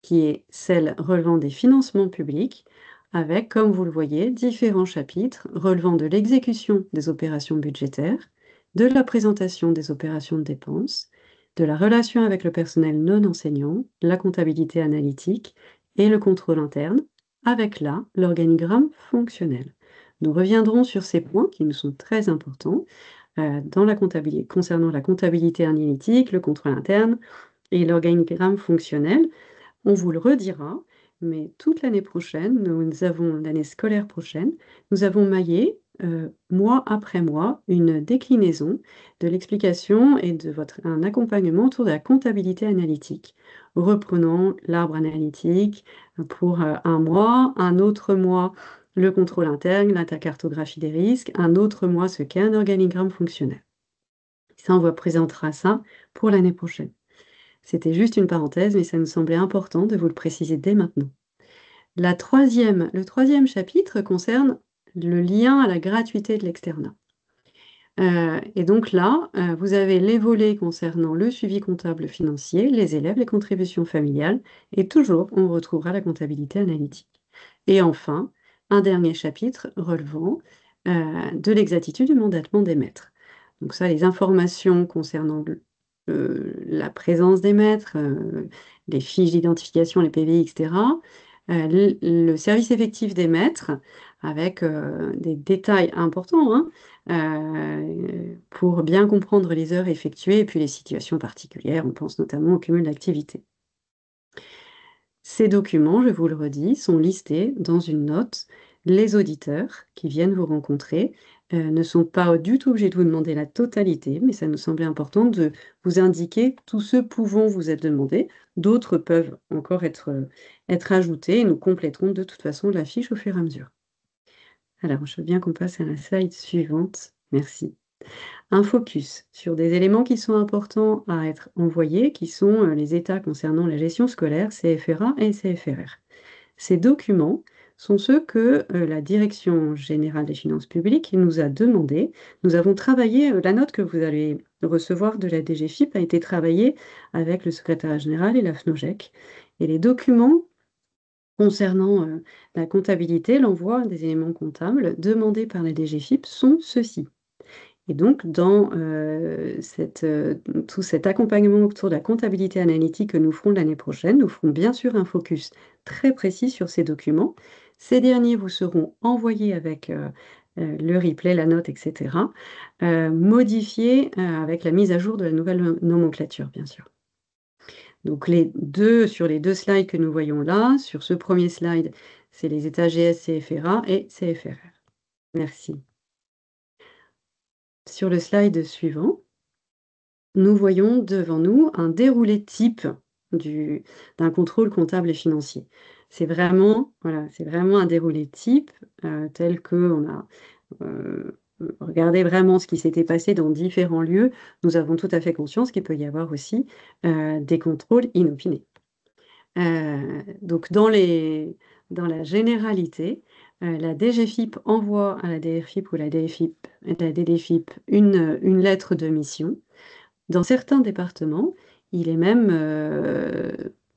qui est celle relevant des financements publics, avec, comme vous le voyez, différents chapitres relevant de l'exécution des opérations budgétaires, de la présentation des opérations de dépenses, de la relation avec le personnel non enseignant, la comptabilité analytique et le contrôle interne, avec là l'organigramme fonctionnel. Nous reviendrons sur ces points qui nous sont très importants dans la comptabilité, concernant la comptabilité analytique, le contrôle interne et l'organigramme fonctionnel. On vous le redira, mais toute l'année prochaine, l'année scolaire prochaine, nous avons maillé, mois après mois, une déclinaison de l'explication et un accompagnement autour de la comptabilité analytique, reprenant l'arbre analytique pour un mois, un autre mois le contrôle interne, la cartographie des risques, un autre mois ce qu'est un organigramme fonctionnel. Ça, on vous présentera ça pour l'année prochaine. C'était juste une parenthèse, mais ça nous semblait important de vous le préciser dès maintenant. Le troisième chapitre concerne le lien à la gratuité de l'externat. Et donc là, vous avez les volets concernant le suivi comptable financier, les élèves, les contributions familiales, et toujours, on retrouvera la comptabilité analytique. Et enfin, un dernier chapitre relevant de l'exactitude du mandatement des maîtres. Donc ça, les informations concernant la présence des maîtres, les fiches d'identification, les PVI, etc. Le service effectif des maîtres, avec des détails importants pour bien comprendre les heures effectuées et puis les situations particulières. On pense notamment au cumul d'activités. Ces documents, je vous le redis, sont listés dans une note. Les auditeurs qui viennent vous rencontrer ne sont pas du tout obligés de vous demander la totalité, mais ça nous semblait important de vous indiquer tous ceux pouvant vous être demandés. D'autres peuvent encore être ajoutés et nous compléterons de toute façon la fiche au fur et à mesure. Alors, je veux bien qu'on passe à la slide suivante. Merci. Un focus sur des éléments qui sont importants à être envoyés, qui sont les états concernant la gestion scolaire, CFRA et CFRR. Ces documents sont ceux que la Direction générale des finances publiques nous a demandé. Nous avons travaillé, la note que vous allez recevoir de la DGFiP a été travaillée avec le secrétariat général et la FNOGEC. Et les documents concernant la comptabilité, l'envoi des éléments comptables demandés par la DGFiP sont ceux-ci. Et donc, dans tout cet accompagnement autour de la comptabilité analytique que nous ferons l'année prochaine, nous ferons bien sûr un focus très précis sur ces documents. Ces derniers vous seront envoyés avec le replay, la note, etc., modifiés avec la mise à jour de la nouvelle nomenclature, bien sûr. Donc sur les deux slides que nous voyons là, sur ce premier slide, c'est les états GS, CFRA et CFRR. Merci. Sur le slide suivant, nous voyons devant nous un déroulé type d'un contrôle comptable et financier. C'est vraiment un déroulé type tel qu'on a regardé vraiment ce qui s'était passé dans différents lieux. Nous avons tout à fait conscience qu'il peut y avoir aussi des contrôles inopinés. Donc dans la généralité, la DGFiP envoie à la DRFiP ou la DDFiP une lettre de mission. Dans certains départements, il est même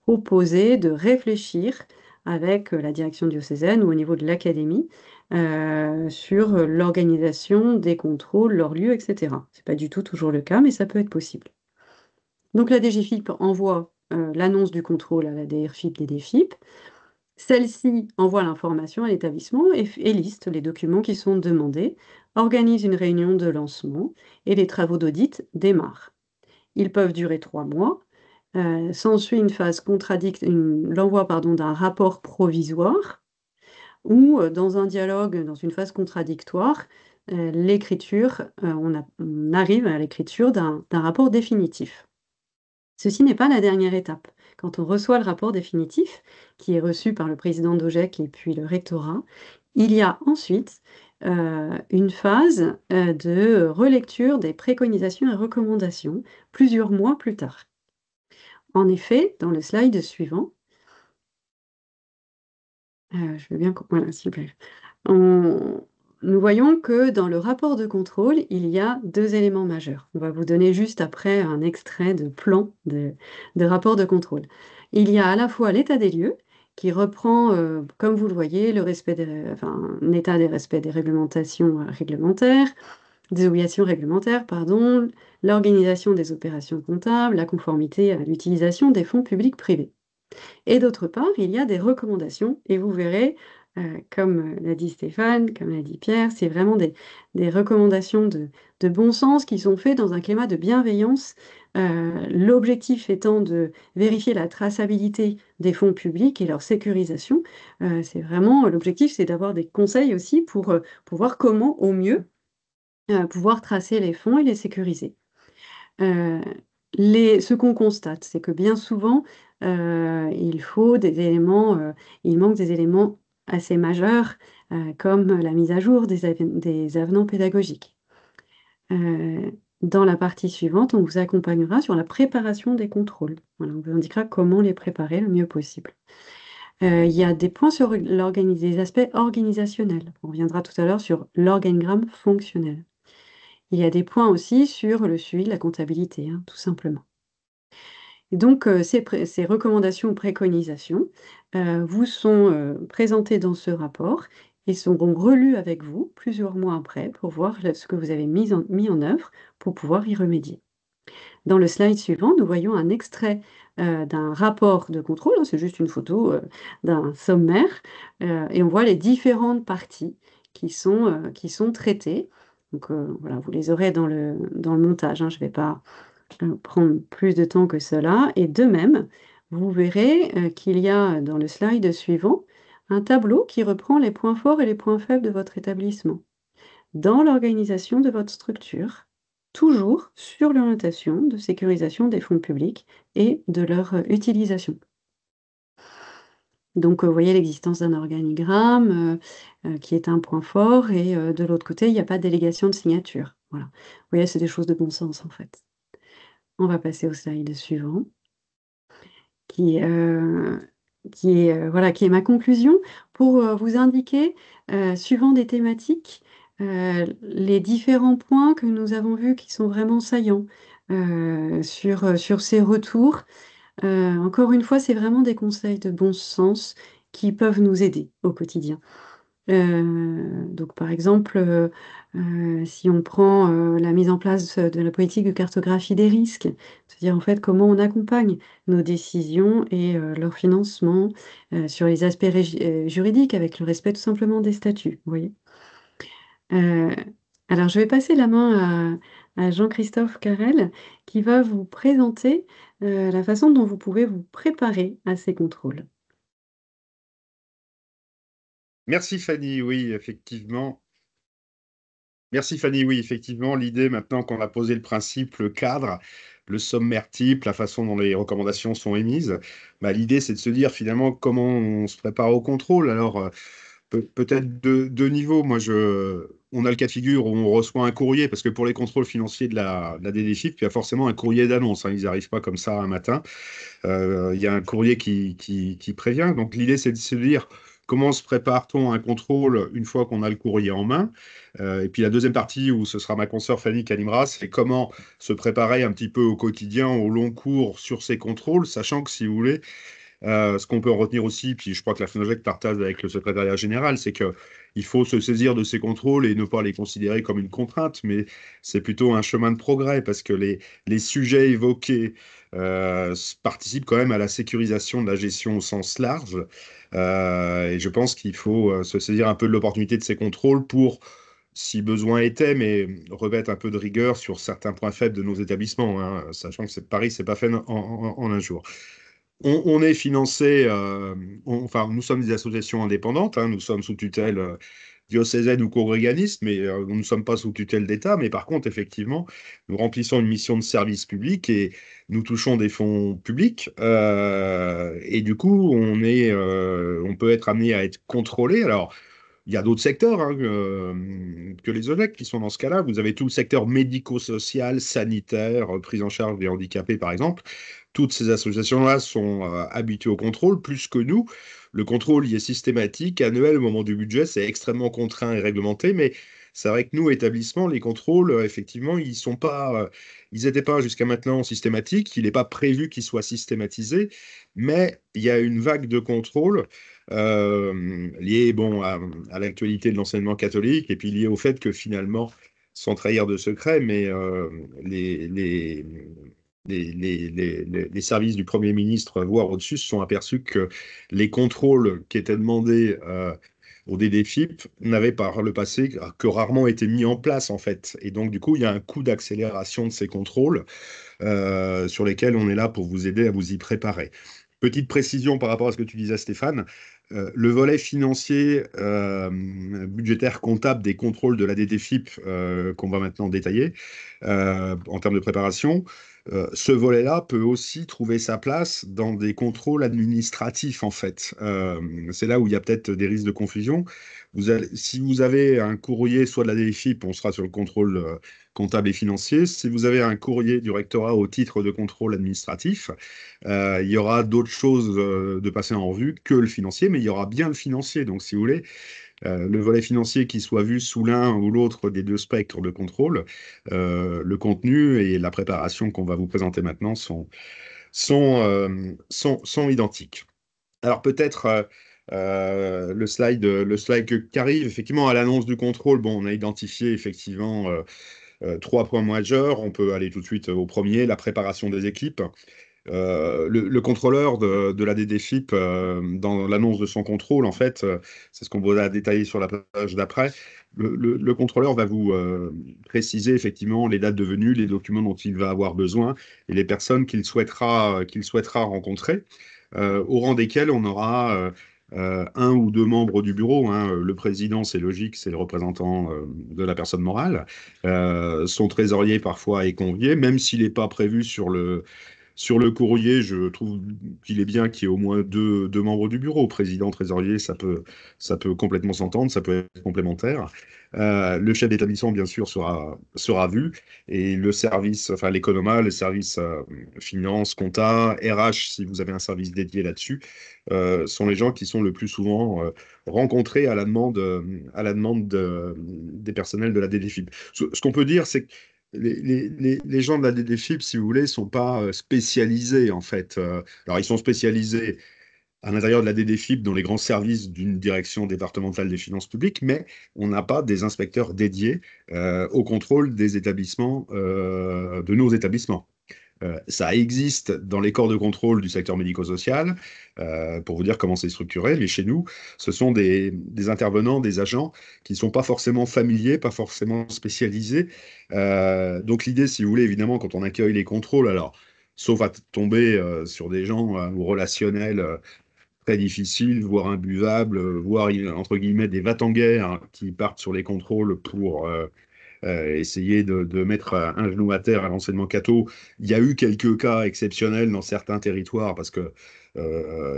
proposé de réfléchir avec la direction diocésaine ou au niveau de l'académie sur l'organisation des contrôles, leur lieu, etc. Ce n'est pas du tout toujours le cas, mais ça peut être possible. Donc la DGFiP envoie l'annonce du contrôle à la DRFiP, DDFiP. Celle-ci envoie l'information à l'établissement et liste les documents qui sont demandés, organise une réunion de lancement et les travaux d'audit démarrent. Ils peuvent durer 3 mois. S'ensuit une phase l'envoi d'un rapport provisoire ou dans un dialogue, dans une phase contradictoire, on arrive à l'écriture d'un rapport définitif. Ceci n'est pas la dernière étape. Quand on reçoit le rapport définitif, qui est reçu par le président d'OGEC et puis le rectorat, il y a ensuite une phase de relecture des préconisations et recommandations plusieurs mois plus tard. En effet, dans le slide suivant, je veux bien, voilà, s'il vous plaît. Nous voyons que dans le rapport de contrôle, il y a 2 éléments majeurs. On va vous donner juste après un extrait de plan de rapport de contrôle. Il y a à la fois l'état des lieux, qui reprend, comme vous le voyez, un état des respects des des obligations réglementaires, pardon, l'organisation des opérations comptables, la conformité à l'utilisation des fonds publics privés. Et d'autre part, il y a des recommandations, et vous verrez, comme l'a dit Stéphane, comme l'a dit Pierre, c'est vraiment des recommandations de bon sens qui sont faites dans un climat de bienveillance, l'objectif étant de vérifier la traçabilité des fonds publics et leur sécurisation. L'objectif, c'est d'avoir des conseils aussi pour voir comment, au mieux, pouvoir tracer les fonds et les sécuriser. Ce qu'on constate, c'est que bien souvent, il manque des éléments assez majeurs, comme la mise à jour des avenants pédagogiques. Dans la partie suivante, on vous accompagnera sur la préparation des contrôles. Voilà, on vous indiquera comment les préparer le mieux possible. Il y a des points sur les aspects organisationnels. On reviendra tout à l'heure sur l'organigramme fonctionnel. Il y a des points aussi sur le suivi de la comptabilité, tout simplement. Et donc, ces recommandations ou préconisations vous sont présentées dans ce rapport et seront relues avec vous plusieurs mois après pour voir ce que vous avez mis en œuvre pour pouvoir y remédier. Dans le slide suivant, nous voyons un extrait d'un rapport de contrôle, c'est juste une photo d'un sommaire, et on voit les différentes parties qui sont traitées. Donc voilà, vous les aurez dans le montage, je ne vais pas prendre plus de temps que cela. Et de même, vous verrez qu'il y a dans le slide suivant un tableau qui reprend les points forts et les points faibles de votre établissement dans l'organisation de votre structure, toujours sur l'orientation de sécurisation des fonds publics et de leur utilisation. Donc, vous voyez l'existence d'un organigramme qui est un point fort et de l'autre côté, il n'y a pas de délégation de signature. Voilà. Vous voyez, c'est des choses de bon sens en fait. On va passer au slide suivant, qui est ma conclusion pour vous indiquer, suivant des thématiques, les différents points que nous avons vus qui sont vraiment saillants sur ces retours. Encore une fois, c'est vraiment des conseils de bon sens qui peuvent nous aider au quotidien. Donc, par exemple, si on prend la mise en place de la politique de cartographie des risques, c'est-à-dire en fait comment on accompagne nos décisions et leur financement sur les aspects juridiques avec le respect tout simplement des statuts, vous voyez. Alors, je vais passer la main à Jean-Christophe Carrel qui va vous présenter la façon dont vous pouvez vous préparer à ces contrôles. Merci Fanny, oui, effectivement. Merci Fanny, oui, effectivement, l'idée maintenant qu'on a posé le principe, le cadre, le sommaire type, la façon dont les recommandations sont émises, bah, l'idée c'est de se dire finalement comment on se prépare au contrôle. Alors peut-être deux niveaux. On a le cas de figure où on reçoit un courrier, parce que pour les contrôles financiers de la DDFIP, il y a forcément un courrier d'annonce, hein, ils n'arrivent pas comme ça un matin. Il y a un courrier qui prévient. Donc l'idée, c'est de se dire comment se prépare-t-on à un contrôle une fois qu'on a le courrier en main. Et puis la deuxième partie, où ce sera ma consoeur Fanny qui animera, c'est comment se préparer un petit peu au quotidien, au long cours sur ces contrôles, sachant que si vous voulez, ce qu'on peut en retenir aussi, puis je crois que la FNOGEC partage avec le secrétariat général, c'est qu'il faut se saisir de ces contrôles et ne pas les considérer comme une contrainte, mais c'est plutôt un chemin de progrès, parce que les sujets évoqués participent quand même à la sécurisation de la gestion au sens large. Et je pense qu'il faut se saisir un peu de l'opportunité de ces contrôles pour, si besoin était, mais remettre un peu de rigueur sur certains points faibles de nos établissements, hein, sachant que Paris, c'est pas fait en un jour. On est financé, enfin, nous sommes des associations indépendantes, hein, nous sommes sous tutelle diocésaine ou congréganiste, mais nous ne sommes pas sous tutelle d'État. Mais par contre, effectivement, nous remplissons une mission de service public et nous touchons des fonds publics. Et du coup, on peut être amené à être contrôlé. Alors, il y a d'autres secteurs, hein, que les ONEC qui sont dans ce cas-là. Vous avez tout le secteur médico-social, sanitaire, prise en charge des handicapés, par exemple. Toutes ces associations-là sont habituées au contrôle, plus que nous. Le contrôle y est systématique, annuel au moment du budget, c'est extrêmement contraint et réglementé, mais c'est vrai que nous, établissements, les contrôles, effectivement, ils n'étaient pas jusqu'à maintenant systématiques, il n'est pas prévu qu'ils soient systématisés, mais il y a une vague de contrôles liée, bon, à l'actualité de l'enseignement catholique, et puis liée au fait que finalement, sans trahir de secret, mais les, les, les services du Premier ministre, voire au-dessus, se sont aperçus que les contrôles qui étaient demandés au DDFIP n'avaient par le passé que rarement été mis en place, en fait. Et donc, du coup, il y a un coût d'accélération de ces contrôles sur lesquels on est là pour vous aider à vous y préparer. Petite précision par rapport à ce que tu disais, Stéphane. Le volet financier, budgétaire, comptable des contrôles de la DDFIP qu'on va maintenant détailler en termes de préparation, ce volet-là peut aussi trouver sa place dans des contrôles administratifs, en fait. C'est là où il y a peut-être des risques de confusion. Si vous avez un courrier, soit de la DDFIP, on sera sur le contrôle comptable et financier. Si vous avez un courrier du rectorat au titre de contrôle administratif, il y aura d'autres choses de passer en revue que le financier, mais il y aura bien le financier. Donc, si vous voulez, le volet financier qui soit vu sous l'un ou l'autre des deux spectres de contrôle, le contenu et la préparation qu'on va vous présenter maintenant sont identiques. Alors peut-être le slide qui arrive, effectivement, à l'annonce du contrôle, bon, on a identifié effectivement 3 points majeurs. On peut aller tout de suite au premier, la préparation des équipes. Le contrôleur de la DDFIP, dans l'annonce de son contrôle, en fait, c'est ce qu'on va détailler sur la page d'après. Le contrôleur va vous préciser effectivement les dates de venue, les documents dont il va avoir besoin et les personnes qu'il souhaitera rencontrer, au rang desquels on aura un ou deux membres du bureau, hein. Le président, c'est logique, c'est le représentant de la personne morale. Son trésorier, parfois, est convié, même s'il n'est pas prévu sur le courrier. Je trouve qu'il est bien qu'il y ait au moins deux membres du bureau. Président, trésorier, ça peut complètement s'entendre, ça peut être complémentaire. Le chef d'établissement, bien sûr, sera vu. Et le service, enfin l'économa, le service finance, compta, RH, si vous avez un service dédié là-dessus, sont les gens qui sont le plus souvent rencontrés à la demande des personnels de la DDFIP. Ce qu'on peut dire, c'est que les gens de la DDFIP, si vous voulez, ne sont pas spécialisés, en fait. Alors, ils sont spécialisés à l'intérieur de la DDFIP dans les grands services d'une direction départementale des finances publiques, mais on n'a pas des inspecteurs dédiés au contrôle des établissements, de nos établissements. Ça existe dans les corps de contrôle du secteur médico-social, pour vous dire comment c'est structuré, mais chez nous, ce sont des intervenants, des agents qui ne sont pas forcément familiers, pas forcément spécialisés. Donc l'idée, si vous voulez, évidemment, quand on accueille les contrôles, alors, sauf à tomber sur des gens ou relationnels très difficiles, voire imbuvables, voire, entre guillemets, des va-t-en-guerre qui partent sur les contrôles pour essayer de mettre un genou à terre à l'enseignement catho. Il y a eu quelques cas exceptionnels dans certains territoires parce que,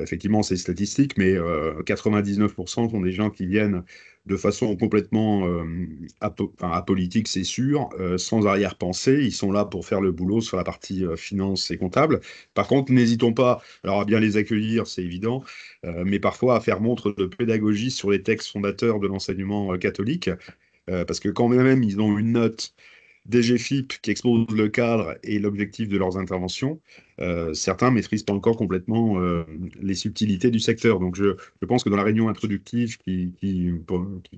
effectivement, c'est statistique, mais 99% sont des gens qui viennent de façon complètement apolitique, c'est sûr, sans arrière-pensée. Ils sont là pour faire le boulot sur la partie finance et comptable. Par contre, n'hésitons pas, alors à bien les accueillir, c'est évident, mais parfois à faire montre de pédagogie sur les textes fondateurs de l'enseignement catholique. Parce que quand même, ils ont une note DGFIP qui expose le cadre et l'objectif de leurs interventions, certains ne maîtrisent pas encore complètement les subtilités du secteur. Donc je pense que dans la réunion introductive qui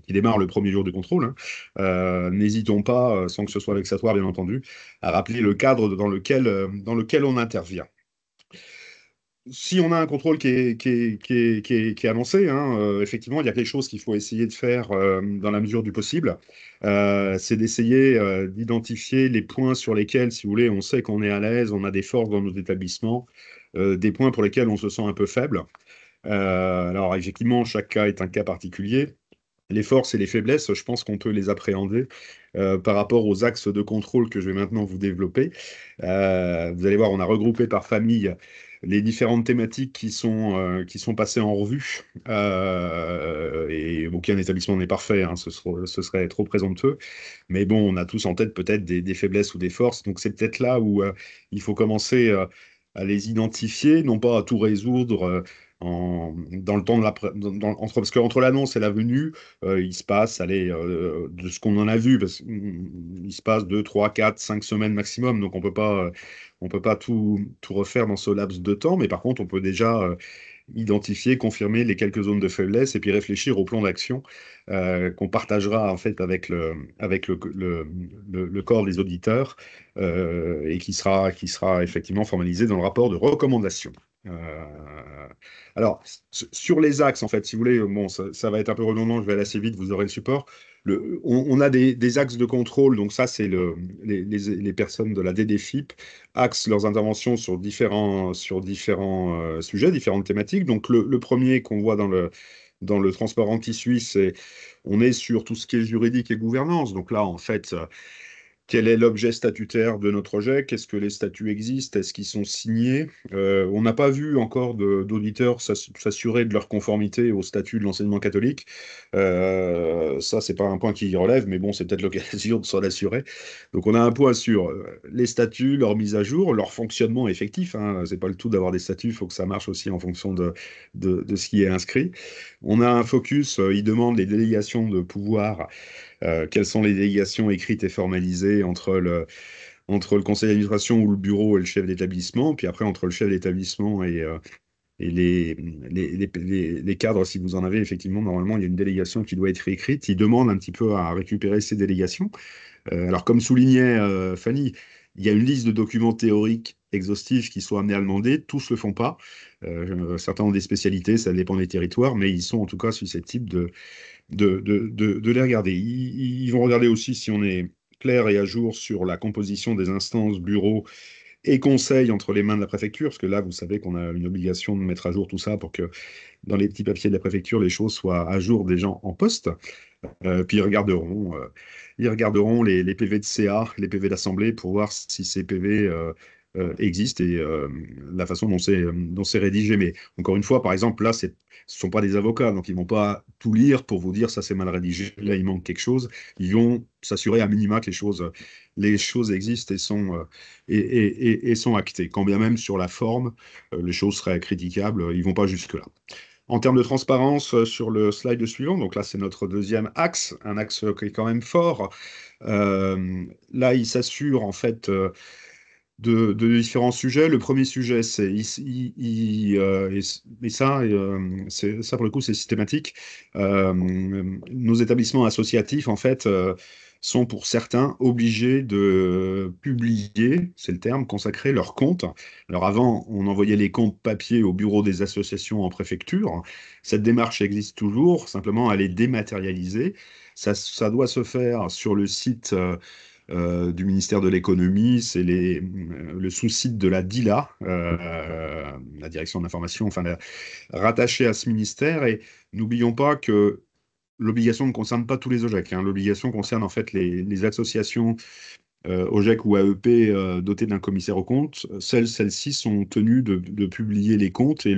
démarre le premier jour du contrôle, hein, n'hésitons pas, sans que ce soit vexatoire bien entendu, à rappeler le cadre dans lequel on intervient. Si on a un contrôle qui est avancé, hein, effectivement, il y a quelque chose qu'il faut essayer de faire dans la mesure du possible. C'est d'essayer d'identifier les points sur lesquels, si vous voulez, on sait qu'on est à l'aise, on a des forces dans nos établissements, des points pour lesquels on se sent un peu faible. Alors, effectivement, chaque cas est un cas particulier. Les forces et les faiblesses, je pense qu'on peut les appréhender par rapport aux axes de contrôle que je vais maintenant vous développer. Vous allez voir, on a regroupé par famille les différentes thématiques qui sont passées en revue. Et aucun établissement n'est parfait, hein, ce serait trop présomptueux. Mais bon, on a tous en tête peut-être des faiblesses ou des forces. Donc c'est peut-être là où il faut commencer à les identifier, non pas à tout résoudre. Dans le temps de parce qu'entre l'annonce et la venue, il se passe, allez, de ce qu'on en a vu, il se passe 2, 3, 4, 5 semaines maximum, donc on peut pas tout refaire dans ce laps de temps, mais par contre, on peut déjà identifier, confirmer les quelques zones de faiblesse et puis réfléchir au plan d'action qu'on partagera en fait avec le corps des auditeurs et qui sera effectivement formalisé dans le rapport de recommandation. Alors, sur les axes, en fait, si vous voulez, bon, ça va être un peu redondant, je vais aller assez vite, vous aurez le support. On a des axes de contrôle, donc ça, c'est les personnes de la DDFIP axent leurs interventions sur différents sujets, différentes thématiques. Donc, le premier qu'on voit dans le transparent qui suit, on est sur tout ce qui est juridique et gouvernance. Donc là, en fait, quel est l'objet statutaire de notre projet? Qu'est-ce que les statuts existent? Est-ce qu'ils sont signés? On n'a pas vu encore d'auditeurs s'assurer de leur conformité au statut de l'enseignement catholique. Ça, c'est pas un point qui relève, mais bon, c'est peut-être l'occasion de s'en assurer. Donc, on a un point sur les statuts, leur mise à jour, leur fonctionnement effectif, hein. C'est pas le tout d'avoir des statuts, il faut que ça marche aussi en fonction de ce qui est inscrit. On a un focus, il demande les délégations de pouvoir, quelles sont les délégations écrites et formalisées entre le conseil d'administration ou le bureau et le chef d'établissement, puis après entre le chef d'établissement et les cadres, si vous en avez, effectivement, normalement, il y a une délégation qui doit être écrite. Il demande un petit peu à récupérer ces délégations. Alors, comme soulignait Fanny, il y a une liste de documents théoriques exhaustifs qui sont amenés à demander. Tous ne le font pas. Certains ont des spécialités, ça dépend des territoires, mais ils sont en tout cas susceptibles de les regarder. Ils vont regarder aussi si on est clair et à jour sur la composition des instances, bureaux et conseils entre les mains de la préfecture, parce que là, vous savez qu'on a une obligation de mettre à jour tout ça pour que dans les petits papiers de la préfecture, les choses soient à jour des gens en poste. Puis ils regarderont les PV de CA, les PV d'Assemblée pour voir si ces PV existent et la façon dont c'est rédigé. Mais encore une fois, par exemple, là, ce ne sont pas des avocats, donc ils ne vont pas tout lire pour vous dire ça c'est mal rédigé, là il manque quelque chose. Ils vont s'assurer à minima que les choses existent et sont actées. Quand bien même sur la forme, les choses seraient critiquables, ils ne vont pas jusque-là. En termes de transparence, sur le slide suivant, donc là c'est notre deuxième axe, un axe qui est quand même fort. Là, il s'assure en fait de différents sujets. Le premier sujet, c'est et ça, ça pour le coup, c'est systématique. Nos établissements associatifs, en fait, sont pour certains obligés de publier, c'est le terme, consacrer leurs comptes. Alors avant, on envoyait les comptes papier au bureau des associations en préfecture. Cette démarche existe toujours, simplement elle est dématérialisée. Ça doit se faire sur le site du ministère de l'économie, c'est le sous-site de la DILA, la direction de l'information, enfin rattachée à ce ministère. Et n'oublions pas que l'obligation ne concerne pas tous les OGEC, hein. L'obligation concerne en fait les associations OGEC ou AEP dotées d'un commissaire aux comptes. Celles-ci sont tenues de publier les comptes et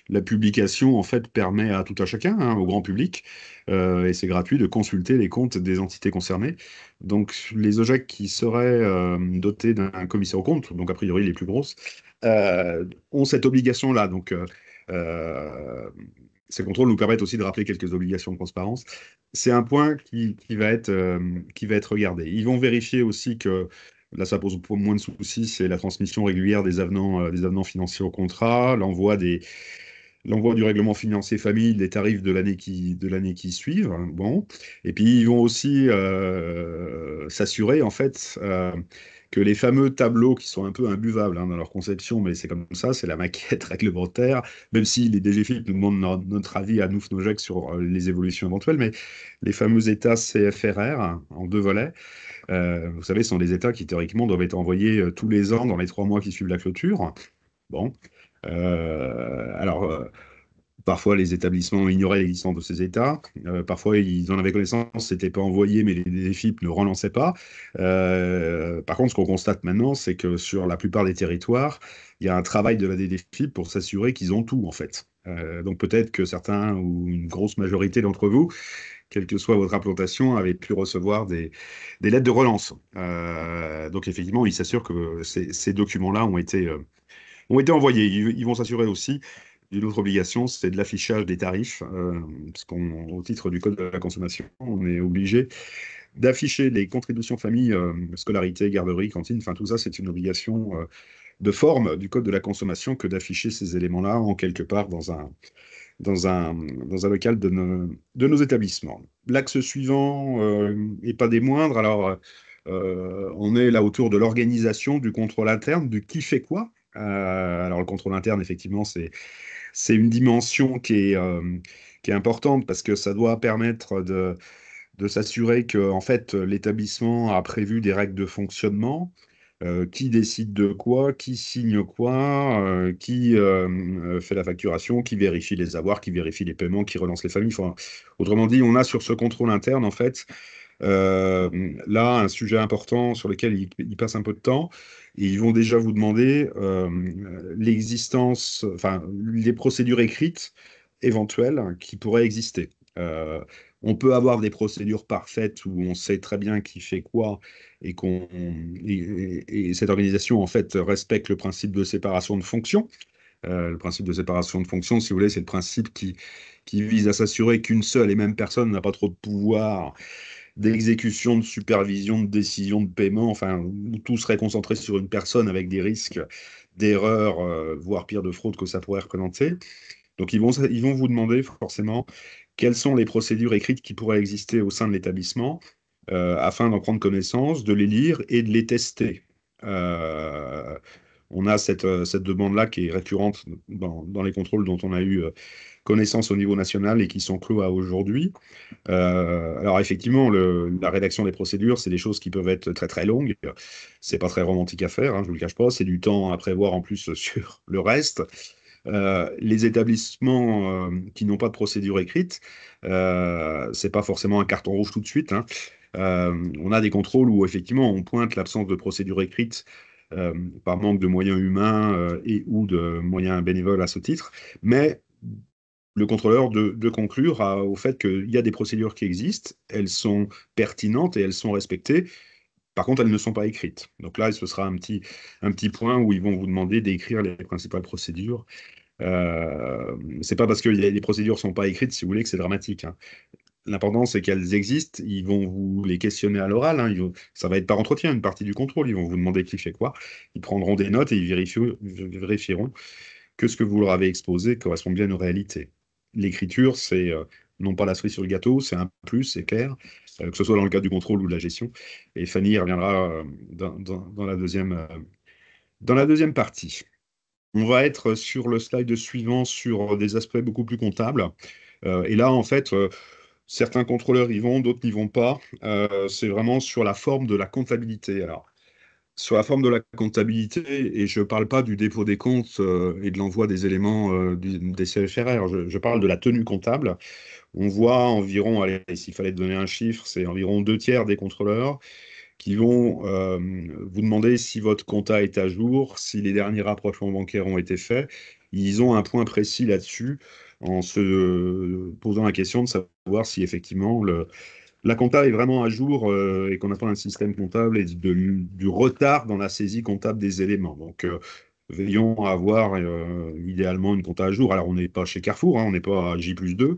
la publication en fait permet à tout un chacun, hein, au grand public, et c'est gratuit, de consulter les comptes des entités concernées. Donc les OGEC qui seraient dotés d'un commissaire aux comptes, donc a priori les plus grosses, ont cette obligation-là. Donc ces contrôles nous permettent aussi de rappeler quelques obligations de transparence. C'est un point qui va être regardé. Ils vont vérifier aussi que, là ça pose moins de soucis, c'est la transmission régulière des avenants financiers au contrat, l'envoi du règlement financier famille, des tarifs de l'année qui suivent. Bon. Et puis ils vont aussi s'assurer en fait que les fameux tableaux qui sont un peu imbuvables, hein, dans leur conception, mais c'est comme ça, c'est la maquette réglementaire, même si les DGFiP nous demandent notre avis à nous, FNOGEC, sur les évolutions éventuelles, mais les fameux états CFRR, hein, en 2 volets, vous savez, ce sont des états qui théoriquement doivent être envoyés tous les ans dans les 3 mois qui suivent la clôture. Bon. Alors, parfois, les établissements ignoraient l'existence de ces états. Parfois, ils en avaient connaissance, c'était pas envoyé, mais les DGFiP ne relançaient pas. Par contre, ce qu'on constate maintenant, c'est que sur la plupart des territoires, il y a un travail de la DGFiP pour s'assurer qu'ils ont tout, en fait. Donc peut-être que certains ou une grosse majorité d'entre vous, quelle que soit votre implantation, avaient pu recevoir des lettres de relance. Donc effectivement, ils s'assurent que ces documents-là ont été envoyés. Ils vont s'assurer aussi d'une autre obligation, c'est de l'affichage des tarifs, parce qu'au titre du Code de la consommation, on est obligé d'afficher les contributions famille, scolarité, garderie, cantine, enfin tout ça, c'est une obligation de forme du Code de la consommation que d'afficher ces éléments-là en quelque part dans un local de nos établissements. L'axe suivant, et pas des moindres, alors on est là autour de l'organisation, du contrôle interne, du qui fait quoi. Alors le contrôle interne, effectivement, c'est une dimension qui est importante parce que ça doit permettre de s'assurer que en fait, l'établissement a prévu des règles de fonctionnement, qui décide de quoi, qui signe quoi, qui fait la facturation, qui vérifie les avoirs, qui vérifie les paiements, qui relance les familles. Enfin, autrement dit, on a sur ce contrôle interne, en fait, là, un sujet important sur lequel ils passent un peu de temps. Et ils vont déjà vous demander l'existence, enfin, les procédures écrites éventuelles qui pourraient exister. On peut avoir des procédures parfaites où on sait très bien qui fait quoi et, et cette organisation, en fait, respecte le principe de séparation de fonctions. Le principe de séparation de fonctions, si vous voulez, c'est le principe qui vise à s'assurer qu'une seule et même personne n'a pas trop de pouvoir d'exécution, de supervision, de décision, de paiement, enfin, où tout serait concentré sur une personne avec des risques d'erreur, voire pire de fraude que ça pourrait représenter. Donc, ils vont vous demander forcément quelles sont les procédures écrites qui pourraient exister au sein de l'établissement, afin d'en prendre connaissance, de les lire et de les tester. On a cette demande-là qui est récurrente dans les contrôles dont on a eu connaissance au niveau national et qui sont clos à aujourd'hui. Alors effectivement, la rédaction des procédures, c'est des choses qui peuvent être très très longues. C'est pas très romantique à faire, hein, je vous le cache pas. C'est du temps à prévoir en plus sur le reste. Les établissements qui n'ont pas de procédure écrite, c'est pas forcément un carton rouge tout de suite, hein. On a des contrôles où effectivement on pointe l'absence de procédure écrite par manque de moyens humains et ou de moyens bénévoles à ce titre, mais le contrôleur de conclure au fait qu'il y a des procédures qui existent, elles sont pertinentes et elles sont respectées. Par contre, elles ne sont pas écrites. Donc là, ce sera un petit point où ils vont vous demander d'écrire les principales procédures. C'est pas parce que les procédures ne sont pas écrites, si vous voulez, que c'est dramatique, hein. l'important, c'est qu'elles existent. Ils vont vous les questionner à l'oral, hein. Ça va être par entretien, une partie du contrôle. Ils vont vous demander qui fait quoi. Ils prendront des notes et ils vérifieront que ce que vous leur avez exposé correspond bien aux réalités. L'écriture, c'est non pas la cerise sur le gâteau, c'est un plus, c'est clair, que ce soit dans le cadre du contrôle ou de la gestion. Et Fanny y reviendra dans la deuxième partie. On va être sur le slide suivant sur des aspects beaucoup plus comptables. Et là, en fait, certains contrôleurs y vont, d'autres n'y vont pas. C'est vraiment sur la forme de la comptabilité. Alors, sur la forme de la comptabilité, et je ne parle pas du dépôt des comptes et de l'envoi des éléments des CFRR, je parle de la tenue comptable. On voit environ, allez, s'il fallait donner un chiffre, c'est environ 2 tiers des contrôleurs qui vont vous demander si votre compta est à jour, si les derniers rapprochements bancaires ont été faits. Ils ont un point précis là-dessus en se posant la question de savoir si effectivement la compta est vraiment à jour et qu'on n'a pas un système comptable et du retard dans la saisie comptable des éléments. Donc, veillons à avoir idéalement une compta à jour. Alors, on n'est pas chez Carrefour, hein, on n'est pas à J+2,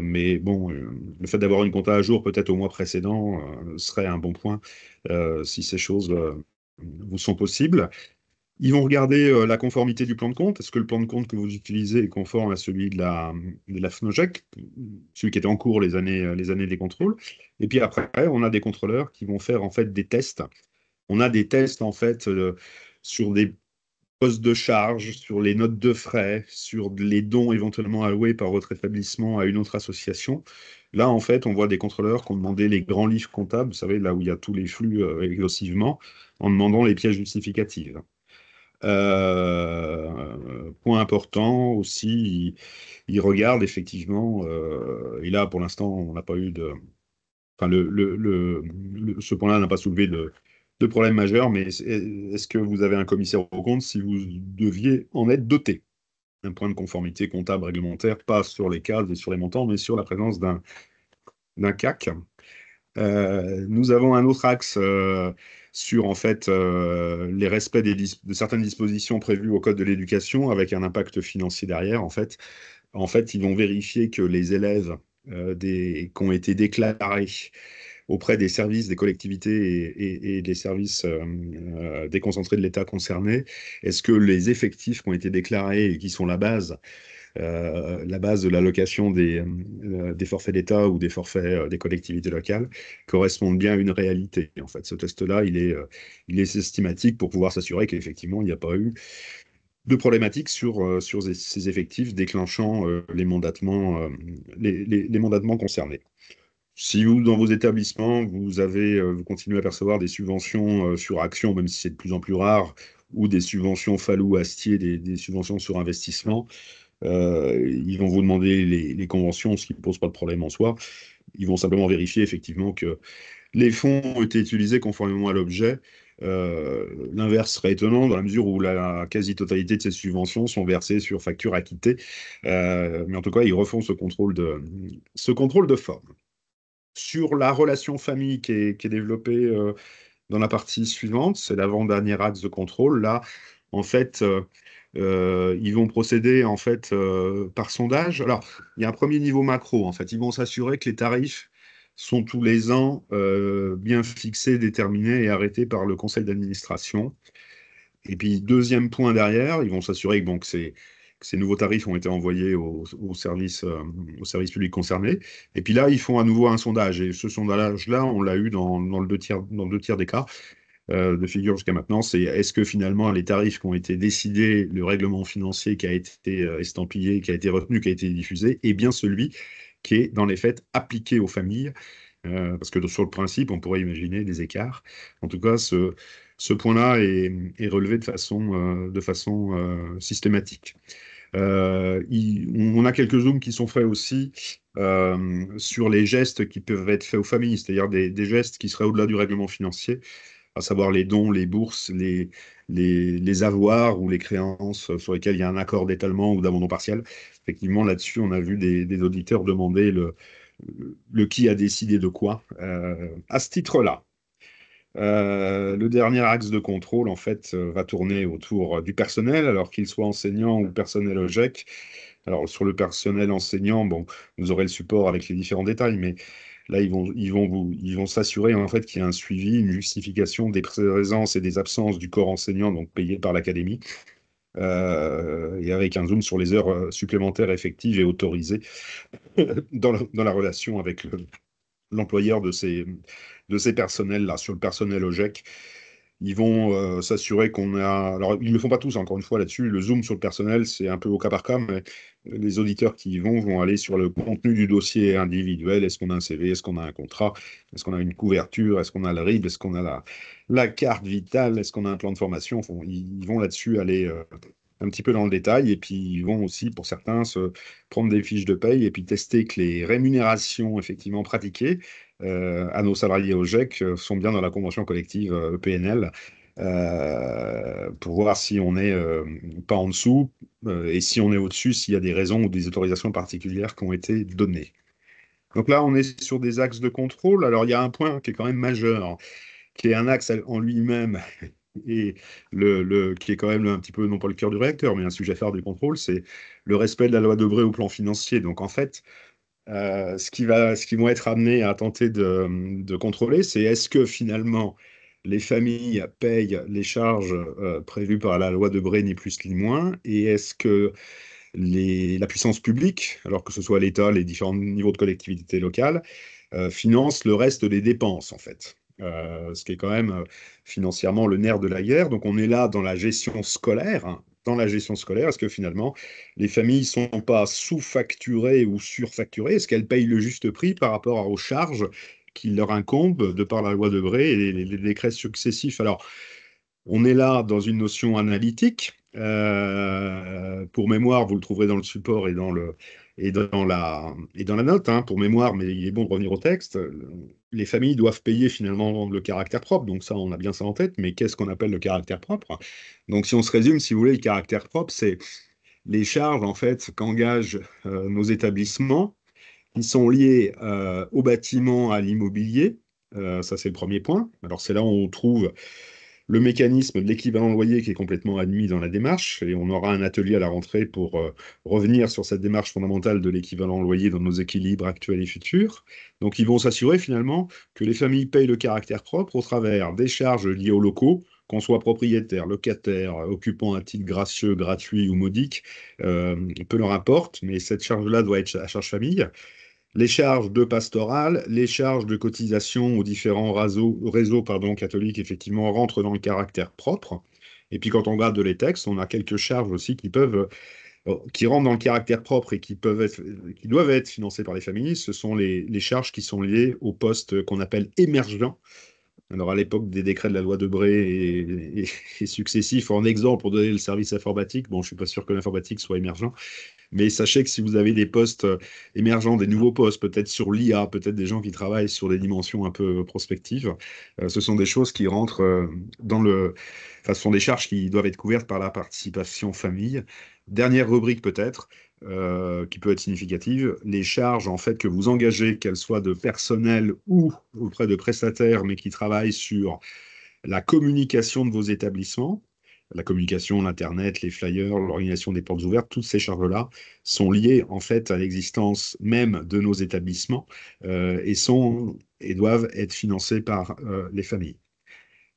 mais bon, le fait d'avoir une compta à jour peut-être au mois précédent serait un bon point si ces choses vous sont possibles. Ils vont regarder la conformité du plan de compte. Est-ce que le plan de compte que vous utilisez est conforme à celui de la FNOGEC, celui qui était en cours les années des contrôles? Et puis après, on a des contrôleurs qui vont faire en fait des tests. On a des tests en fait sur des postes de charge, sur les notes de frais, sur les dons éventuellement alloués par votre établissement à une autre association. Là, en fait, on voit des contrôleurs qui ont demandé les grands livres comptables, vous savez, là où il y a tous les flux exhaustivement, en demandant les pièces justificatives. Point important aussi, il regarde effectivement, et là pour l'instant on n'a pas eu de. Enfin, ce point-là n'a pas soulevé de problème majeur, mais est-ce que vous avez un commissaire au compte si vous deviez en être doté? Un point de conformité comptable réglementaire, pas sur les cases et sur les montants, mais sur la présence d'un CAC. Nous avons un autre axe sur en fait les respects de certaines dispositions prévues au Code de l'éducation avec un impact financier derrière. En fait, ils vont vérifier que les élèves qui ont été déclarés auprès des services des collectivités et des services déconcentrés de l'État concernés, est-ce que les effectifs qui ont été déclarés et qui sont la base de l'allocation des forfaits d'État ou des forfaits des collectivités locales correspondent bien à une réalité. En fait, ce test-là, il est systématique pour pouvoir s'assurer qu'effectivement, il n'y a pas eu de problématiques sur ces effectifs déclenchant les mandatements, les mandatements concernés. Si vous, dans vos établissements, vous continuez à percevoir des subventions sur action, même si c'est de plus en plus rare, ou des subventions Fallou-Astier, des subventions sur investissement, ils vont vous demander les conventions, ce qui ne pose pas de problème en soi. Ils vont simplement vérifier effectivement que les fonds ont été utilisés conformément à l'objet. L'inverse serait étonnant dans la mesure où la quasi-totalité de ces subventions sont versées sur facture acquittée. Mais en tout cas, ils refont ce contrôle de forme. Sur la relation famille qui est développée dans la partie suivante, c'est l'avant-dernier axe de contrôle. Là, en fait, ils vont procéder en fait par sondage. Alors, il y a un premier niveau macro. En fait, ils vont s'assurer que les tarifs sont tous les ans bien fixés, déterminés et arrêtés par le conseil d'administration. Et puis, deuxième point derrière, ils vont s'assurer que, bon, que ces nouveaux tarifs ont été envoyés au service public concerné. Et puis là, ils font à nouveau un sondage. Et ce sondage-là, on l'a eu dans le dans 2 tiers des cas de figure jusqu'à maintenant. C'est est-ce que finalement, les tarifs qui ont été décidés, le règlement financier qui a été estampillé, qui a été retenu, qui a été diffusé, est bien celui qui est, dans les faits, appliqué aux familles. Parce que sur le principe, on pourrait imaginer des écarts. En tout cas, ce point-là est relevé de façon systématique. On a quelques zooms qui sont faits aussi sur les gestes qui peuvent être faits aux familles, c'est-à-dire des gestes qui seraient au-delà du règlement financier, à savoir les dons, les bourses, les avoirs ou les créances sur lesquels il y a un accord d'étalement ou d'abandon partiel. Effectivement, là-dessus, on a vu des auditeurs demander le qui a décidé de quoi. À ce titre-là, le dernier axe de contrôle, en fait, va tourner autour du personnel, alors qu'il soit enseignant ou personnel OGEC. Alors, sur le personnel enseignant, bon, vous aurez le support avec les différents détails, mais là, ils vont s'assurer en fait qu'il y a un suivi, une justification des présences et des absences du corps enseignant, donc payé par l'académie, et avec un zoom sur les heures supplémentaires effectives et autorisées dans la relation avec l'employeur de ces personnels-là. Sur le personnel OGEC, ils vont s'assurer qu'on a... Alors, ils ne le font pas tous, encore une fois, là-dessus. Le zoom sur le personnel, c'est un peu au cas par cas, mais les auditeurs qui y vont aller sur le contenu du dossier individuel. Est-ce qu'on a un CV? Est-ce qu'on a un contrat? Est-ce qu'on a une couverture? Est-ce qu'on a le RIB? Est-ce qu'on a la carte vitale? Est-ce qu'on a un plan de formation? Enfin, ils vont là-dessus aller un petit peu dans le détail. Et puis, ils vont aussi, pour certains, se prendre des fiches de paye et puis tester que les rémunérations effectivement pratiquées à nos salariés au GEC sont bien dans la convention collective EPNL pour voir si on n'est pas en dessous et si on est au-dessus, s'il y a des raisons ou des autorisations particulières qui ont été données. Donc là, on est sur des axes de contrôle. Alors, il y a un point qui est quand même majeur, qui est un axe en lui-même et qui est quand même un petit peu, non pas le cœur du réacteur, mais un sujet phare du contrôle, c'est le respect de la loi Debré au plan financier. Donc, en fait, ce qu'ils vont être amenés à tenter de contrôler, c'est est-ce que finalement les familles payent les charges prévues par la loi Debré, ni plus ni moins, et est-ce que la puissance publique, alors que ce soit l'État, les différents niveaux de collectivité locale, finance le reste des dépenses, en fait. Ce qui est quand même financièrement le nerf de la guerre. Donc on est là dans la gestion scolaire, hein. Dans la gestion scolaire, est-ce que finalement les familles ne sont pas sous-facturées ou surfacturées? Est-ce qu'elles payent le juste prix par rapport aux charges qui leur incombent de par la loi Debré et les décrets successifs? Alors, on est là dans une notion analytique. Pour mémoire, vous le trouverez dans le support et dans la note, hein, pour mémoire, mais il est bon de revenir au texte. Les familles doivent payer finalement le caractère propre, donc ça, on a bien ça en tête, mais qu'est-ce qu'on appelle le caractère propre? Donc si on se résume, si vous voulez, le caractère propre, c'est les charges en fait qu'engagent nos établissements qui sont liées au bâtiment, à l'immobilier. Ça, c'est le premier point. Alors c'est là où on trouve le mécanisme de l'équivalent loyer qui est complètement admis dans la démarche, et on aura un atelier à la rentrée pour revenir sur cette démarche fondamentale de l'équivalent loyer dans nos équilibres actuels et futurs. Donc ils vont s'assurer finalement que les familles payent le caractère propre au travers des charges liées aux locaux, qu'on soit propriétaire, locataire, occupant à titre gracieux, gratuit ou modique, peu leur importe, mais cette charge-là doit être à charge famille. Les charges de pastorale, les charges de cotisation aux différents réseaux catholiques, effectivement, rentrent dans le caractère propre. Et puis, quand on regarde les textes, on a quelques charges aussi qui rentrent dans le caractère propre et qui doivent être financées par les familles. Ce sont les charges qui sont liées aux postes qu'on appelle émergents. Alors, à l'époque des décrets de la loi Debré et successifs, en exemple, pour donner le service informatique, bon, je ne suis pas sûr que l'informatique soit émergent, mais sachez que si vous avez des postes émergents, des nouveaux postes, peut-être sur l'IA, peut-être des gens qui travaillent sur des dimensions un peu prospectives, ce sont des choses qui rentrent Enfin, ce sont des charges qui doivent être couvertes par la participation famille. Dernière rubrique peut-être, qui peut être significative, les charges en fait que vous engagez, qu'elles soient de personnel ou auprès de prestataires, mais qui travaillent sur la communication de vos établissements, la communication, l'Internet, les flyers, l'organisation des portes ouvertes, toutes ces charges-là sont liées en fait à l'existence même de nos établissements et doivent être financées par les familles.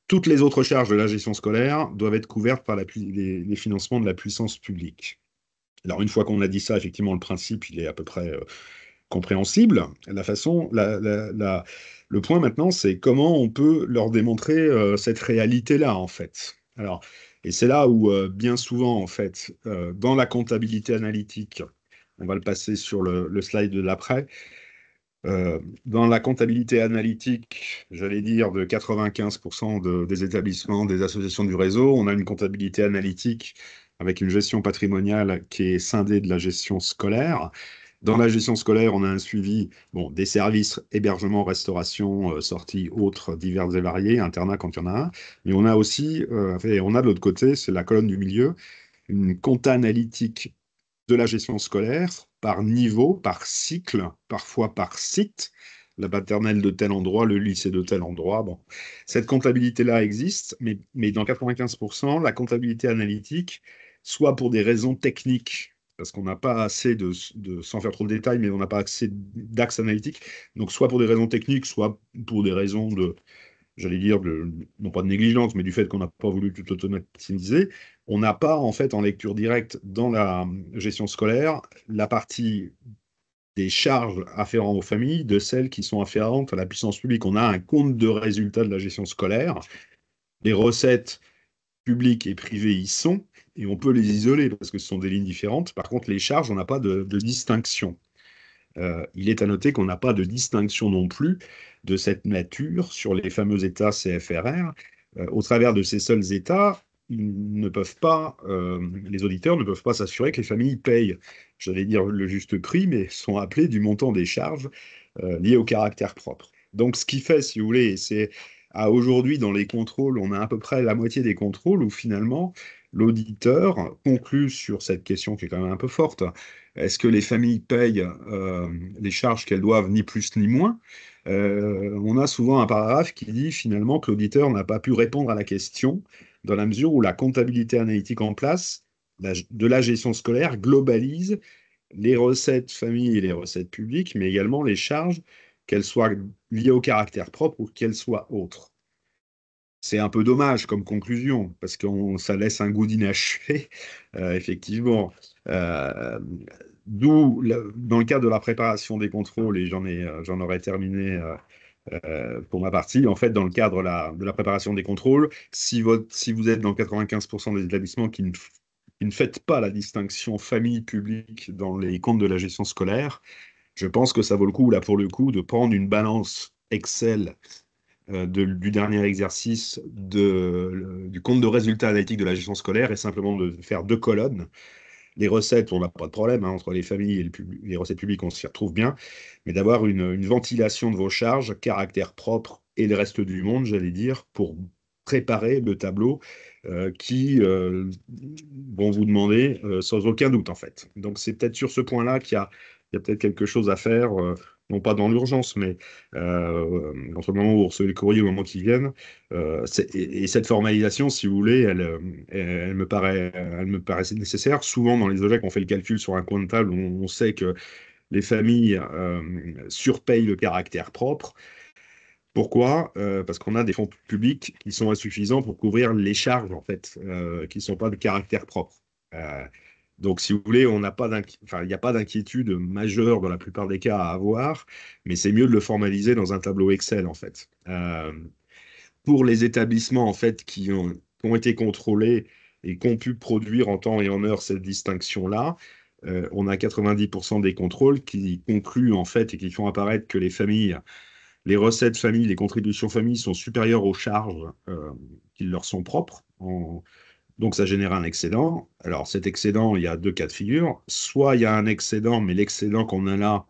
Toutes les autres charges de la gestion scolaire doivent être couvertes par les financements de la puissance publique. Alors une fois qu'on a dit ça, effectivement, le principe, il est à peu près compréhensible. Le point maintenant, c'est comment on peut leur démontrer cette réalité-là, en fait. Alors, et c'est là où, bien souvent, en fait, dans la comptabilité analytique, on va le passer sur le slide de l'après, dans la comptabilité analytique, j'allais dire de 95% des établissements, des associations du réseau, on a une comptabilité analytique avec une gestion patrimoniale qui est scindée de la gestion scolaire. Dans la gestion scolaire, on a un suivi des services, hébergement, restauration, sorties, autres, divers et variés, internat quand il y en a un. Mais on a aussi, on a de l'autre côté, c'est la colonne du milieu, une compta analytique de la gestion scolaire par niveau, par cycle, parfois par site, la maternelle de tel endroit, le lycée de tel endroit. Bon. Cette comptabilité-là existe, mais dans 95%, la comptabilité analytique, soit pour des raisons techniques, parce qu'on n'a pas assez sans faire trop de détails, mais on n'a pas assez d'axes analytiques. Donc, soit pour des raisons techniques, soit pour des raisons j'allais dire, non pas de négligence, mais du fait qu'on n'a pas voulu tout automatiser, on n'a pas, en fait, en lecture directe dans la gestion scolaire, la partie des charges afférentes aux familles de celles qui sont afférentes à la puissance publique. On a un compte de résultats de la gestion scolaire. Les recettes publiques et privées y sont, et on peut les isoler parce que ce sont des lignes différentes. Par contre, les charges, on n'a pas de distinction. Il est à noter qu'on n'a pas de distinction non plus de cette nature sur les fameux États CFRR. Au travers de ces seuls États, les auditeurs ne peuvent pas s'assurer que les familles payent, j'allais dire le juste prix, mais sont appelés du montant des charges liées au caractère propre. Donc, ce qui fait, si vous voulez, c'est aujourd'hui, dans les contrôles, on a à peu près la moitié des contrôles où finalement, l'auditeur conclut sur cette question qui est quand même un peu forte. Est-ce que les familles payent les charges qu'elles doivent, ni plus ni moins? On a souvent un paragraphe qui dit finalement que l'auditeur n'a pas pu répondre à la question dans la mesure où la comptabilité analytique en place de la gestion scolaire globalise les recettes familles et les recettes publiques, mais également les charges, qu'elles soient liées au caractère propre ou qu'elles soient autres. C'est un peu dommage comme conclusion, parce que ça laisse un goût d'inachevé, effectivement. Euh, D'où, dans le cadre de la préparation des contrôles, et j'en aurais terminé pour ma partie, en fait, dans le cadre de la préparation des contrôles, si vous êtes dans 95% des établissements qui ne faites pas la distinction famille-public dans les comptes de la gestion scolaire, je pense que ça vaut le coup, là, pour le coup, de prendre une balance Excel du dernier exercice du compte de résultats analytiques de la gestion scolaire et simplement de faire 2 colonnes. Les recettes, on n'a pas de problème, hein, entre les familles et les recettes publiques, on s'y retrouve bien, mais d'avoir une ventilation de vos charges, caractère propre et le reste du monde, j'allais dire, pour préparer le tableau qui vont vous demander sans aucun doute, en fait. Donc, c'est peut-être sur ce point-là qu'il y a peut-être quelque chose à faire, non pas dans l'urgence, mais entre le moment où vous recevez le courrier et le moment qui viennent. Et cette formalisation, si vous voulez, elle me paraissait nécessaire. Souvent, dans les OGEC, on fait le calcul sur un coin de table où on sait que les familles surpayent le caractère propre. Pourquoi? Parce qu'on a des fonds publics qui sont insuffisants pour couvrir les charges, en fait, qui ne sont pas de caractère propre. Euh, donc, si vous voulez, il n'y a pas d'inquiétude majeure dans la plupart des cas à avoir, mais c'est mieux de le formaliser dans un tableau Excel, en fait. Pour les établissements, en fait, qui ont été contrôlés et qui ont pu produire en temps et en heure cette distinction-là, on a 90% des contrôles qui concluent, en fait, et qui font apparaître que les recettes famille, les contributions famille sont supérieures aux charges qui leur sont propres. Donc, ça génère un excédent. Alors, cet excédent, il y a 2 cas de figure. Soit il y a un excédent, mais l'excédent qu'on a là,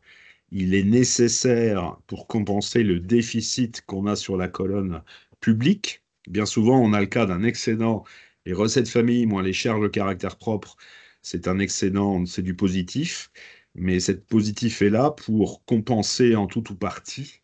il est nécessaire pour compenser le déficit qu'on a sur la colonne publique. Bien souvent, on a le cas d'un excédent. Les recettes famille moins les charges de caractère propre, c'est un excédent, c'est du positif. Mais cette positif est là pour compenser en tout ou partie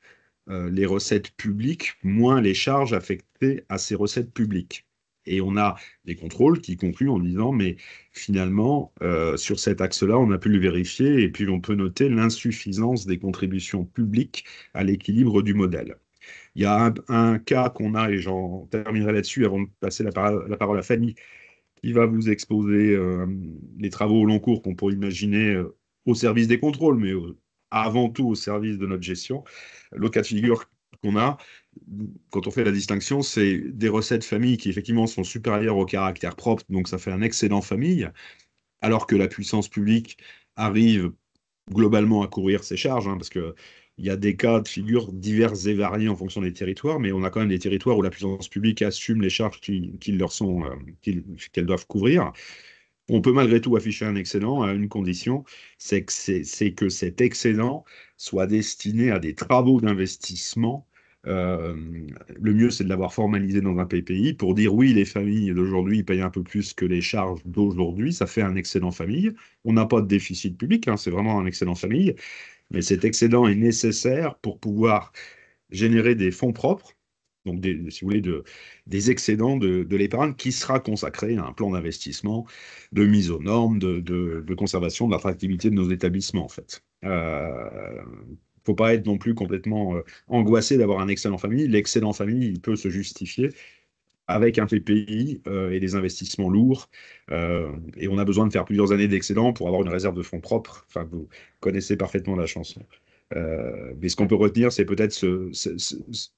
les recettes publiques moins les charges affectées à ces recettes publiques. Et on a des contrôles qui concluent en disant, mais finalement, sur cet axe-là, on a pu le vérifier et puis on peut noter l'insuffisance des contributions publiques à l'équilibre du modèle. Il y a un cas qu'on a, et j'en terminerai là-dessus avant de passer la parole à Fanny, qui va vous exposer les travaux au long cours qu'on pourrait imaginer au service des contrôles, mais avant tout au service de notre gestion. L'autre cas de figure qu'on a, quand on fait la distinction, c'est des recettes famille qui effectivement sont supérieures au caractère propre, donc ça fait un excédent famille, alors que la puissance publique arrive globalement à couvrir ses charges, hein, parce que il y a des cas de figure divers et variés en fonction des territoires, mais on a quand même des territoires où la puissance publique assume les charges qu'elles doivent couvrir. On peut malgré tout afficher un excédent à une condition, c'est que cet excédent soit destiné à des travaux d'investissement. Euh, le mieux, c'est de l'avoir formalisé dans un PPI pour dire oui, les familles d'aujourd'hui payent un peu plus que les charges d'aujourd'hui, ça fait un excédent famille. On n'a pas de déficit public, hein, c'est vraiment un excédent famille, mais cet excédent est nécessaire pour pouvoir générer des fonds propres. donc si vous voulez, des excédents de l'épargne qui sera consacré à un plan d'investissement, de mise aux normes, de conservation de l'attractivité de nos établissements, en fait. Faut pas être non plus complètement angoissé d'avoir un excédent famille. L'excédent famille, il peut se justifier avec un PPI et des investissements lourds. Et on a besoin de faire plusieurs années d'excédent pour avoir une réserve de fonds propres. Enfin, vous connaissez parfaitement la chanson. Mais ce qu'on peut retenir, c'est peut-être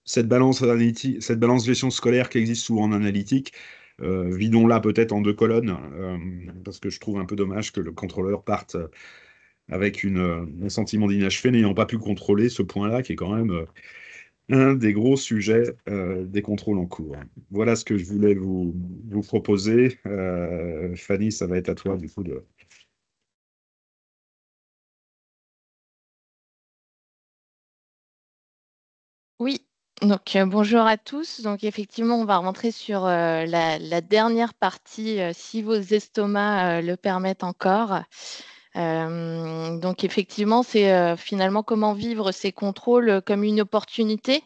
cette balance analytique, cette balance gestion scolaire qui existe souvent en analytique. Vidons-la peut-être en 2 colonnes, parce que je trouve un peu dommage que le contrôleur parte avec un sentiment d'inachevé, n'ayant pas pu contrôler ce point-là, qui est quand même un des gros sujets des contrôles en cours. Voilà ce que je voulais vous proposer. Fanny, ça va être à toi, du coup, de... Oui, donc bonjour à tous. Donc effectivement, on va rentrer sur la dernière partie, si vos estomacs le permettent encore. Donc effectivement, c'est finalement comment vivre ces contrôles comme une opportunité,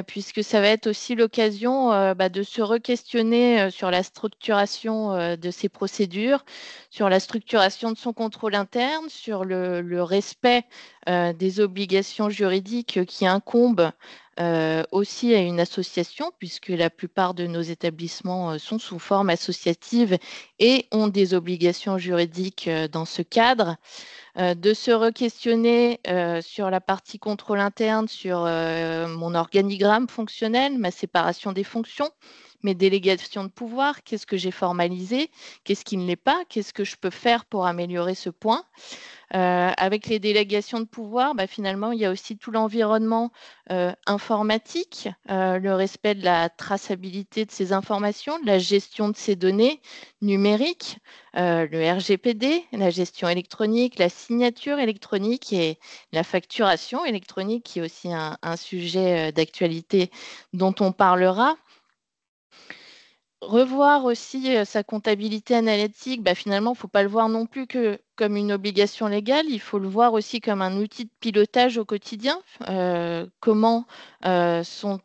puisque ça va être aussi l'occasion de se re-questionner sur la structuration de ces procédures, sur la structuration de son contrôle interne, sur le respect des obligations juridiques qui incombent aussi à une association, puisque la plupart de nos établissements sont sous forme associative et ont des obligations juridiques dans ce cadre. De se re-questionner sur la partie contrôle interne, sur mon organigramme fonctionnel, ma séparation des fonctions, mes délégations de pouvoir, qu'est-ce que j'ai formalisé, qu'est-ce qui ne l'est pas, qu'est-ce que je peux faire pour améliorer ce point. Avec les délégations de pouvoir, finalement, il y a aussi tout l'environnement informatique, le respect de la traçabilité de ces informations, de la gestion de ces données numériques, le RGPD, la gestion électronique, la signature électronique et la facturation électronique, qui est aussi un sujet d'actualité dont on parlera. Revoir aussi sa comptabilité analytique, finalement, il ne faut pas le voir non plus que comme une obligation légale, il faut le voir aussi comme un outil de pilotage au quotidien. Comment sont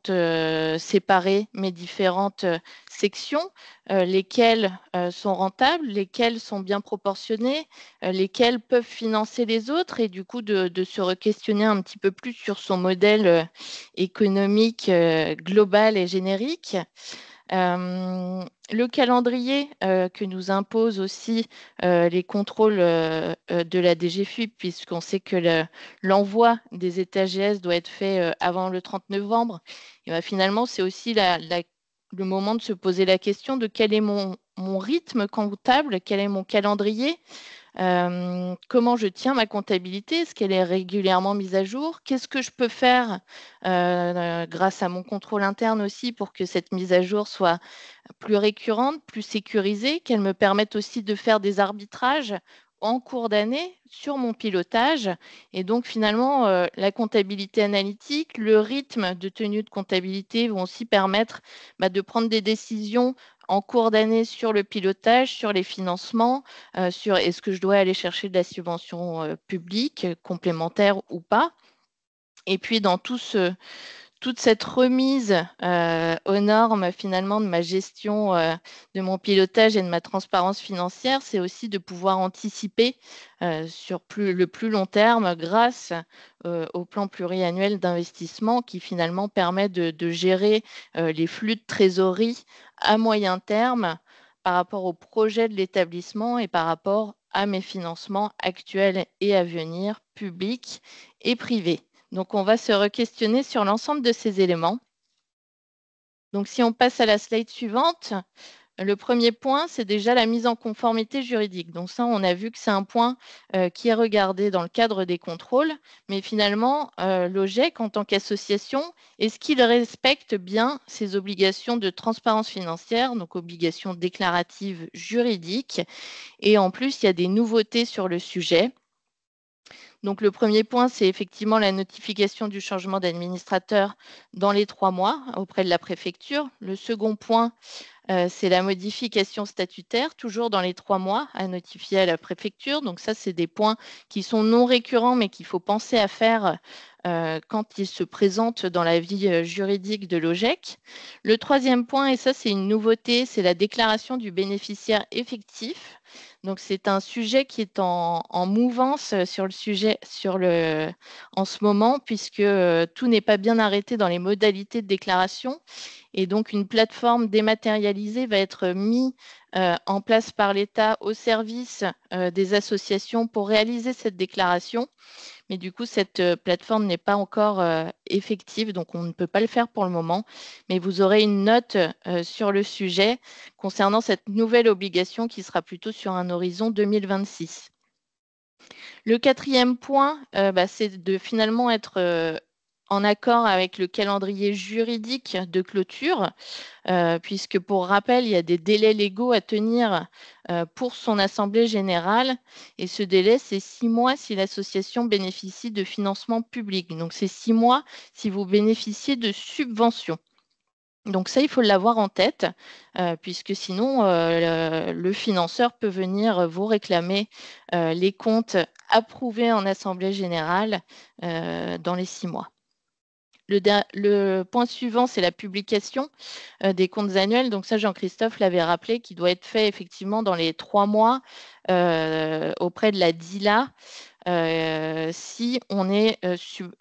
séparées mes différentes sections, lesquelles sont rentables, lesquelles sont bien proportionnées, lesquelles peuvent financer les autres, et du coup de se re-questionner un petit peu plus sur son modèle économique global et générique. Le calendrier que nous imposent aussi les contrôles de la DGFiP, puisqu'on sait que l'envoi des états GS doit être fait avant le 30 novembre. Et finalement, c'est aussi le moment de se poser la question de quel est mon rythme comptable, quel est mon calendrier. Comment je tiens ma comptabilité? Est-ce qu'elle est régulièrement mise à jour? Qu'est-ce que je peux faire grâce à mon contrôle interne aussi pour que cette mise à jour soit plus récurrente, plus sécurisée, qu'elle me permette aussi de faire des arbitrages en cours d'année sur mon pilotage? Et donc finalement, la comptabilité analytique, le rythme de tenue de comptabilité vont aussi permettre de prendre des décisions en cours d'année sur le pilotage, sur les financements, sur est-ce que je dois aller chercher de la subvention publique, complémentaire ou pas. Et puis dans toute cette remise aux normes finalement de ma gestion, de mon pilotage et de ma transparence financière, c'est aussi de pouvoir anticiper sur le plus long terme grâce au plan pluriannuel d'investissement qui finalement permet de gérer les flux de trésorerie à moyen terme par rapport au projet de l'établissement et par rapport à mes financements actuels et à venir, publics et privés. Donc, on va se re-questionner sur l'ensemble de ces éléments. Donc, si on passe à la slide suivante, le premier point, c'est déjà la mise en conformité juridique. Donc ça, on a vu que c'est un point qui est regardé dans le cadre des contrôles. Mais finalement, l'OGEC, en tant qu'association, est-ce qu'il respecte bien ses obligations de transparence financière, donc obligations déclaratives juridiques? Et en plus, il y a des nouveautés sur le sujet. Donc, le premier point, c'est effectivement la notification du changement d'administrateur dans les 3 mois auprès de la préfecture. Le second point, c'est la modification statutaire, toujours dans les 3 mois à notifier à la préfecture. Donc ça, c'est des points qui sont non récurrents, mais qu'il faut penser à faire quand il se présente dans la vie juridique de l'OGEC. Le troisième point, et ça c'est une nouveauté, c'est la déclaration du bénéficiaire effectif. Donc c'est un sujet qui est en mouvance sur le sujet en ce moment, puisque tout n'est pas bien arrêté dans les modalités de déclaration. Et donc une plateforme dématérialisée va être mise en place par l'État au service des associations pour réaliser cette déclaration. Mais du coup, cette plateforme n'est pas encore effective, donc on ne peut pas le faire pour le moment. Mais vous aurez une note sur le sujet concernant cette nouvelle obligation qui sera plutôt sur un horizon 2026. Le quatrième point, c'est de finalement être en accord avec le calendrier juridique de clôture, puisque pour rappel, il y a des délais légaux à tenir pour son assemblée générale, et ce délai, c'est 6 mois si l'association bénéficie de financement public. Donc, c'est 6 mois si vous bénéficiez de subventions. Donc ça, il faut l'avoir en tête, puisque sinon, le financeur peut venir vous réclamer les comptes approuvés en assemblée générale dans les 6 mois. Le point suivant, c'est la publication des comptes annuels. Donc ça, Jean-Christophe l'avait rappelé, qui doit être fait effectivement dans les 3 mois auprès de la DILA, si on est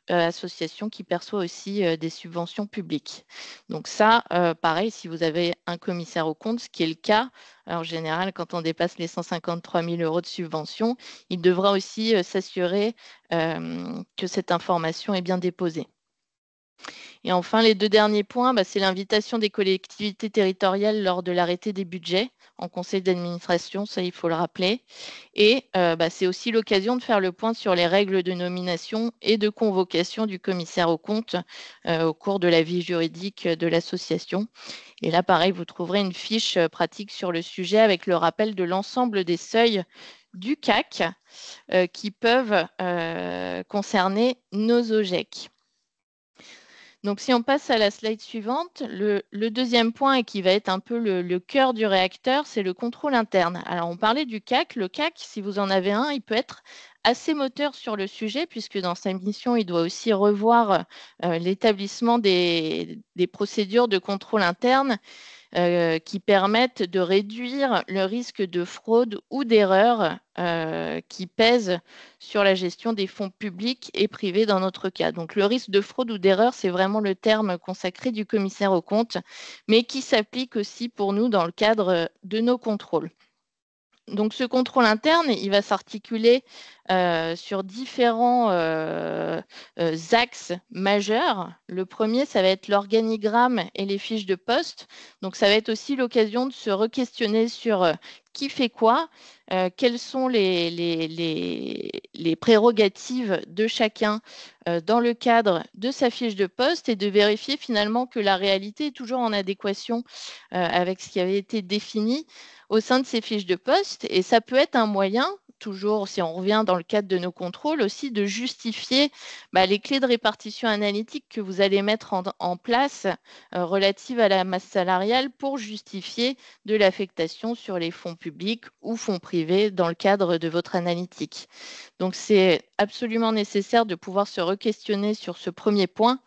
association qui perçoit aussi des subventions publiques. Donc ça, pareil, si vous avez un commissaire aux comptes, ce qui est le cas, en général, quand on dépasse les 153 000 € de subvention, il devra aussi s'assurer que cette information est bien déposée. Et enfin, les 2 derniers points, c'est l'invitation des collectivités territoriales lors de l'arrêté des budgets en conseil d'administration, ça il faut le rappeler. Et c'est aussi l'occasion de faire le point sur les règles de nomination et de convocation du commissaire aux comptes au cours de la vie juridique de l'association. Et là, pareil, vous trouverez une fiche pratique sur le sujet avec le rappel de l'ensemble des seuils du CAC qui peuvent concerner nos OGEC. Donc, si on passe à la slide suivante, le deuxième point, et qui va être un peu le cœur du réacteur, c'est le contrôle interne. Alors, on parlait du CAC. Le CAC, si vous en avez un, il peut être assez moteur sur le sujet, puisque dans sa mission, il doit aussi revoir l'établissement des procédures de contrôle interne qui permettent de réduire le risque de fraude ou d'erreur qui pèse sur la gestion des fonds publics et privés dans notre cas. Donc, le risque de fraude ou d'erreur, c'est vraiment le terme consacré du commissaire aux comptes, mais qui s'applique aussi pour nous dans le cadre de nos contrôles. Donc, ce contrôle interne, il va s'articuler sur différents axes majeurs. Le premier, ça va être l'organigramme et les fiches de poste. Donc, ça va être aussi l'occasion de se re-questionner sur qui fait quoi, quelles sont les prérogatives de chacun dans le cadre de sa fiche de poste, et de vérifier finalement que la réalité est toujours en adéquation avec ce qui avait été défini au sein de ces fiches de poste. Et ça peut être un moyen, toujours si on revient dans le cadre de nos contrôles, aussi de justifier les clés de répartition analytique que vous allez mettre en place relatives à la masse salariale pour justifier de l'affectation sur les fonds publics ou fonds privés dans le cadre de votre analytique. Donc, c'est absolument nécessaire de pouvoir se re-questionner sur ce premier point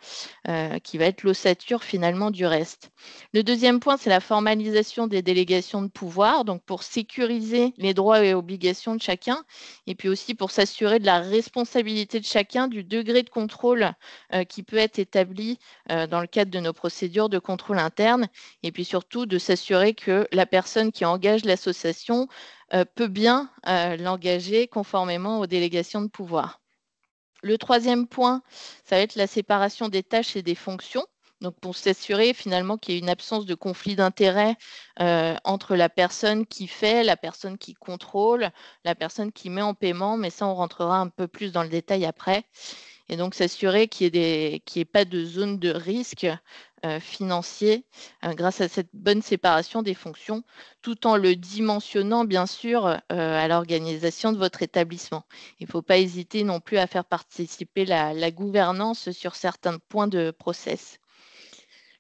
qui va être l'ossature finalement du reste. Le deuxième point, c'est la formalisation des délégations de pouvoir, donc pour sécuriser les droits et obligations de chacun, et puis aussi pour s'assurer de la responsabilité de chacun, du degré de contrôle qui peut être établi dans le cadre de nos procédures de contrôle interne, et puis surtout de s'assurer que la personne qui engage l'association peut bien l'engager conformément aux délégations de pouvoir. Le troisième point, ça va être la séparation des tâches et des fonctions. Donc, pour s'assurer finalement qu'il y ait une absence de conflit d'intérêts entre la personne qui fait, la personne qui contrôle, la personne qui met en paiement, mais ça, on rentrera un peu plus dans le détail après. Et donc, s'assurer qu'il n'y ait pas de zone de risque financier grâce à cette bonne séparation des fonctions, tout en le dimensionnant, bien sûr, à l'organisation de votre établissement. Il ne faut pas hésiter non plus à faire participer la gouvernance sur certains points de process.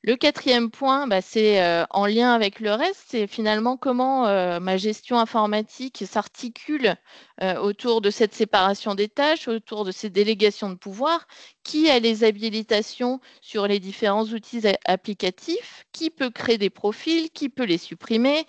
Le quatrième point, c'est en lien avec le reste, c'est finalement comment ma gestion informatique s'articule autour de cette séparation des tâches, autour de ces délégations de pouvoir, qui a les habilitations sur les différents outils applicatifs, qui peut créer des profils, qui peut les supprimer,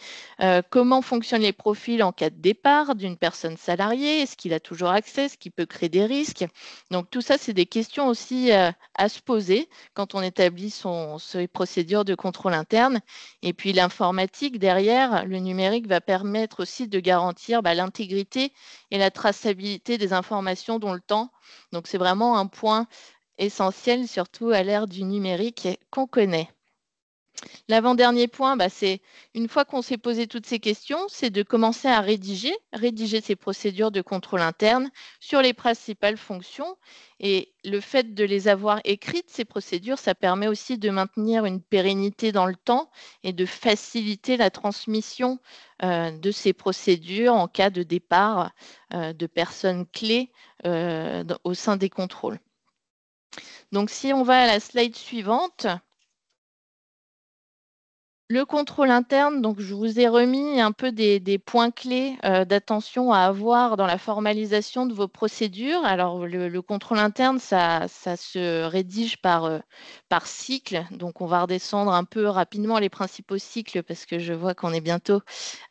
comment fonctionnent les profils en cas de départ d'une personne salariée, est-ce qu'il a toujours accès, est-ce qu'il peut créer des risques. Donc tout ça, c'est des questions aussi à se poser quand on établit ses procédures de contrôle interne. Et puis l'informatique derrière, le numérique va permettre aussi de garantir l'intégrité et la traçabilité des informations dans le temps. Donc c'est vraiment un point essentiel, surtout à l'ère du numérique qu'on connaît. L'avant-dernier point, c'est une fois qu'on s'est posé toutes ces questions, c'est de commencer à rédiger ces procédures de contrôle interne sur les principales fonctions. Et le fait de les avoir écrites, ces procédures, ça permet aussi de maintenir une pérennité dans le temps et de faciliter la transmission de ces procédures en cas de départ de personnes clés au sein des contrôles. Donc, si on va à la slide suivante, le contrôle interne, donc je vous ai remis un peu des points clés d'attention à avoir dans la formalisation de vos procédures. Alors, le contrôle interne, ça se rédige par cycle. Donc, on va redescendre un peu rapidement les principaux cycles parce que je vois qu'on est bientôt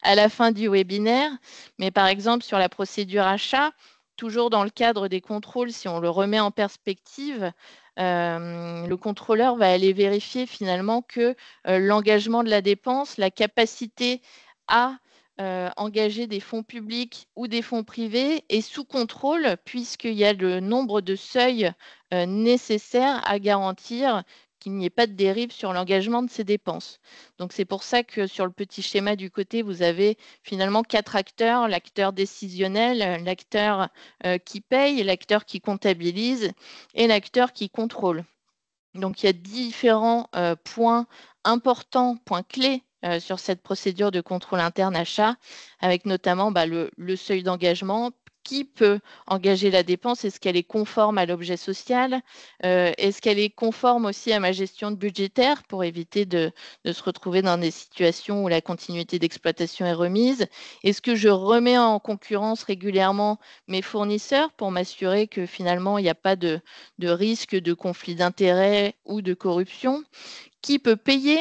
à la fin du webinaire. Mais par exemple, sur la procédure achat, toujours dans le cadre des contrôles, si on le remet en perspective, le contrôleur va aller vérifier finalement que l'engagement de la dépense, la capacité à engager des fonds publics ou des fonds privés est sous contrôle puisqu'il y a le nombre de seuils nécessaires à garantir qu'il n'y ait pas de dérive sur l'engagement de ces dépenses. Donc, c'est pour ça que sur le petit schéma du côté, vous avez finalement 4 acteurs, l'acteur décisionnel, l'acteur qui paye, l'acteur qui comptabilise et l'acteur qui contrôle. Donc, il y a différents points importants, points clés sur cette procédure de contrôle interne achat, avec notamment le seuil d'engagement. Qui peut engager la dépense? Est-ce qu'elle est conforme à l'objet social? Est-ce qu'elle est conforme aussi à ma gestion budgétaire pour éviter de se retrouver dans des situations où la continuité d'exploitation est remise? Est-ce que je remets en concurrence régulièrement mes fournisseurs pour m'assurer que finalement, il n'y a pas de risque de conflit d'intérêts ou de corruption? Qui peut payer?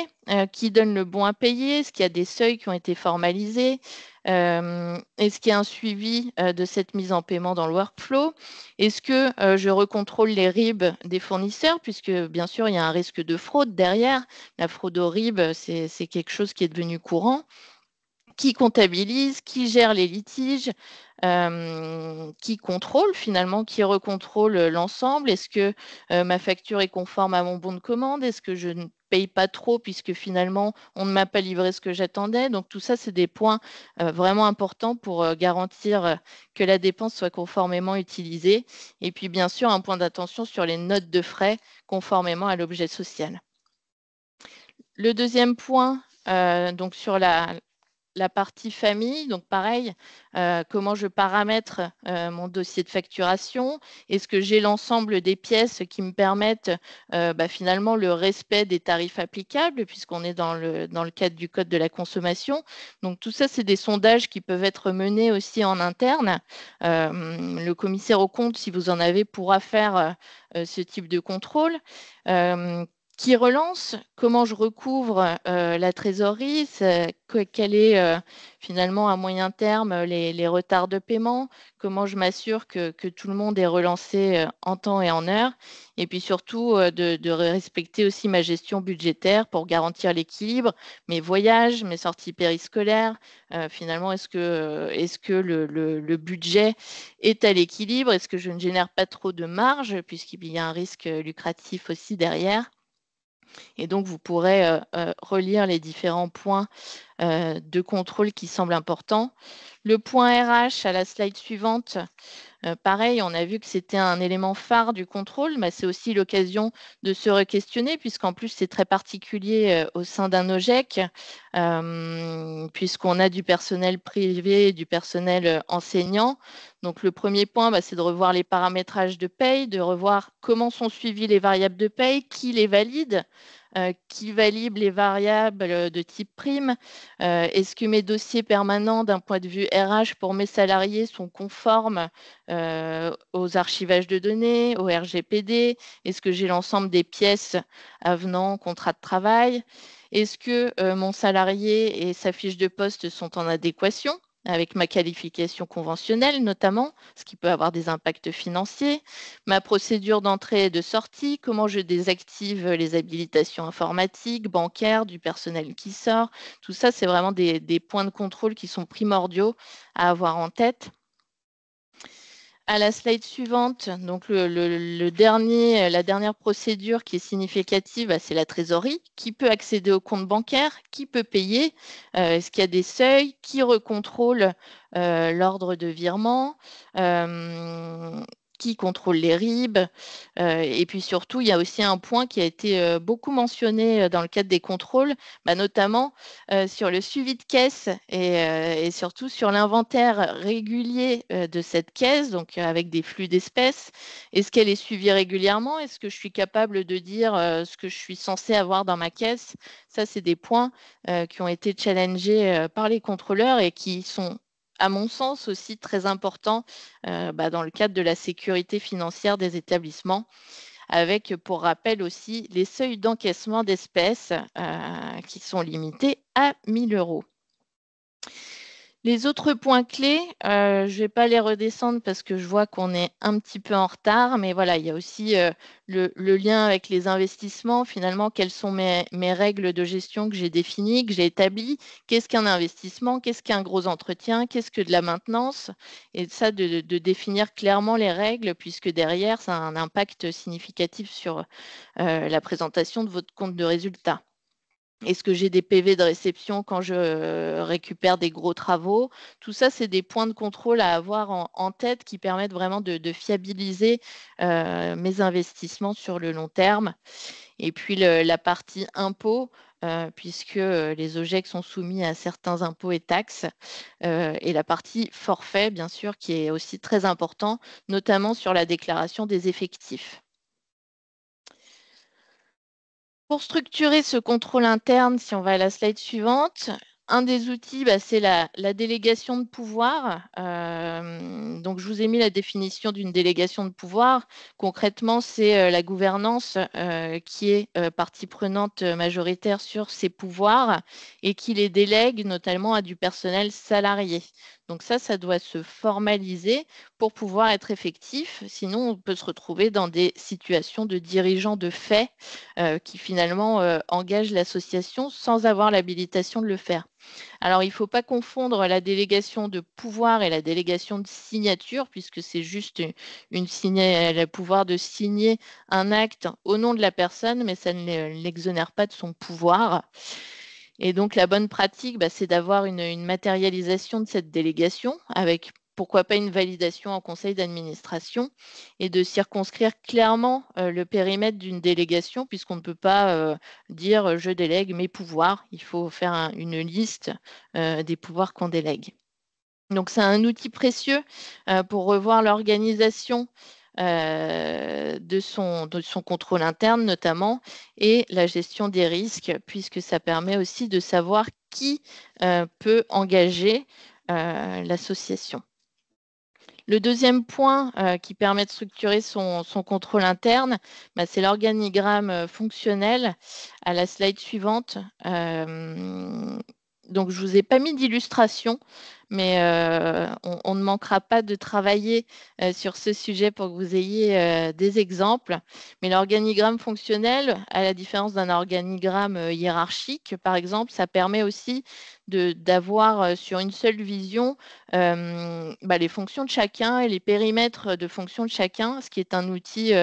Qui donne le bon à payer? Est-ce qu'il y a des seuils qui ont été formalisés? Est-ce qu'il y a un suivi de cette mise en paiement dans le workflow? Est-ce que je recontrôle les RIB des fournisseurs? Puisque bien sûr, il y a un risque de fraude derrière. La fraude au RIB, c'est quelque chose qui est devenu courant. Qui comptabilise, qui gère les litiges, qui contrôle finalement, qui recontrôle l'ensemble. Est-ce que ma facture est conforme à mon bon de commande? Est-ce que je ne paye pas trop puisque finalement on ne m'a pas livré ce que j'attendais? Donc tout ça, c'est des points vraiment importants pour garantir que la dépense soit conformément utilisée. Et puis bien sûr, un point d'attention sur les notes de frais conformément à l'objet social. Le deuxième point, donc sur la partie famille, donc pareil, comment je paramètre mon dossier de facturation? Est-ce que j'ai l'ensemble des pièces qui me permettent finalement le respect des tarifs applicables puisqu'on est dans le cadre du code de la consommation? Donc tout ça, c'est des sondages qui peuvent être menés aussi en interne. Le commissaire aux comptes, si vous en avez, pourra faire ce type de contrôle. Qui relance? Comment je recouvre la trésorerie? Quel est finalement à moyen terme les retards de paiement? Comment je m'assure que tout le monde est relancé en temps et en heure? Et puis surtout de respecter aussi ma gestion budgétaire pour garantir l'équilibre, mes voyages, mes sorties périscolaires. Finalement, est-ce que le budget est à l'équilibre? Est-ce que je ne génère pas trop de marge puisqu'il y a un risque lucratif aussi derrière? Et donc, vous pourrez relire les différents points de contrôle qui semblent importants. Le point RH à la slide suivante, pareil, on a vu que c'était un élément phare du contrôle, mais c'est aussi l'occasion de se re-questionner, puisqu'en plus, c'est très particulier au sein d'un OGEC, puisqu'on a du personnel privé et du personnel enseignant. Donc, le premier point, c'est de revoir les paramétrages de paye, de revoir comment sont suivies les variables de paye, qui les valide. qui valide les variables de type prime? Est-ce que mes dossiers permanents d'un point de vue RH pour mes salariés sont conformes aux archivages de données, au RGPD? Est-ce que j'ai l'ensemble des pièces avenant contrat de travail? Est-ce que mon salarié et sa fiche de poste sont en adéquation avec ma qualification conventionnelle notamment, ce qui peut avoir des impacts financiers, ma procédure d'entrée et de sortie, comment je désactive les habilitations informatiques, bancaires, du personnel qui sort. Tout ça, c'est vraiment des points de contrôle qui sont primordiaux à avoir en tête. À la slide suivante, donc la dernière procédure qui est significative, c'est la trésorerie. Qui peut accéder au compte bancaire? Qui peut payer? Est-ce qu'il y a des seuils? Qui recontrôle l'ordre de virement? Qui contrôle les RIB? Et puis surtout, il y a aussi un point qui a été beaucoup mentionné dans le cadre des contrôles, notamment sur le suivi de caisse et surtout sur l'inventaire régulier de cette caisse, donc avec des flux d'espèces. Est-ce qu'elle est suivie régulièrement? Est-ce que je suis capable de dire ce que je suis censé avoir dans ma caisse? Ça, c'est des points qui ont été challengés par les contrôleurs et qui sont, à mon sens, aussi très importants dans le cadre de la sécurité financière des établissements, avec, pour rappel aussi, les seuils d'encaissement d'espèces qui sont limités à 1 000 €. Les autres points clés, je ne vais pas les redescendre parce que je vois qu'on est un petit peu en retard, mais voilà, il y a aussi le lien avec les investissements. Finalement, quelles sont mes règles de gestion que j'ai définies, que j'ai établies? Qu'est-ce qu'un investissement? Qu'est-ce qu'un gros entretien? Qu'est-ce que de la maintenance? Et ça, de définir clairement les règles, puisque derrière, ça a un impact significatif sur la présentation de votre compte de résultat. Est-ce que j'ai des PV de réception quand je récupère des gros travaux? Tout ça, c'est des points de contrôle à avoir en tête qui permettent vraiment de fiabiliser mes investissements sur le long terme. Et puis la partie impôts, puisque les OGEC sont soumis à certains impôts et taxes. Et la partie forfait, bien sûr, qui est aussi très important, notamment sur la déclaration des effectifs. Pour structurer ce contrôle interne, si on va à la slide suivante, un des outils, c'est la délégation de pouvoir. Donc, je vous ai mis la définition d'une délégation de pouvoir. Concrètement, c'est la gouvernance qui est partie prenante majoritaire sur ces pouvoirs et qui les délègue notamment à du personnel salarié. Donc ça doit se formaliser pour pouvoir être effectif. Sinon, on peut se retrouver dans des situations de dirigeants de fait qui finalement engagent l'association sans avoir l'habilitation de le faire. Alors, il ne faut pas confondre la délégation de pouvoir et la délégation de signature, puisque c'est juste le pouvoir de signer un acte au nom de la personne, mais ça ne l'exonère pas de son pouvoir. Et donc, la bonne pratique, c'est d'avoir une matérialisation de cette délégation avec, pourquoi pas, une validation en conseil d'administration et de circonscrire clairement le périmètre d'une délégation, puisqu'on ne peut pas dire je délègue mes pouvoirs. Il faut faire une liste des pouvoirs qu'on délègue. Donc, c'est un outil précieux pour revoir l'organisation de son contrôle interne notamment et la gestion des risques, puisque ça permet aussi de savoir qui peut engager l'association. Le deuxième point qui permet de structurer son contrôle interne, c'est l'organigramme fonctionnel. À la slide suivante. Donc, je ne vous ai pas mis d'illustration, mais on ne manquera pas de travailler sur ce sujet pour que vous ayez des exemples. Mais l'organigramme fonctionnel, à la différence d'un organigramme hiérarchique, par exemple, ça permet aussi d'avoir sur une seule vision les fonctions de chacun et les périmètres de fonctions de chacun, ce qui est un outil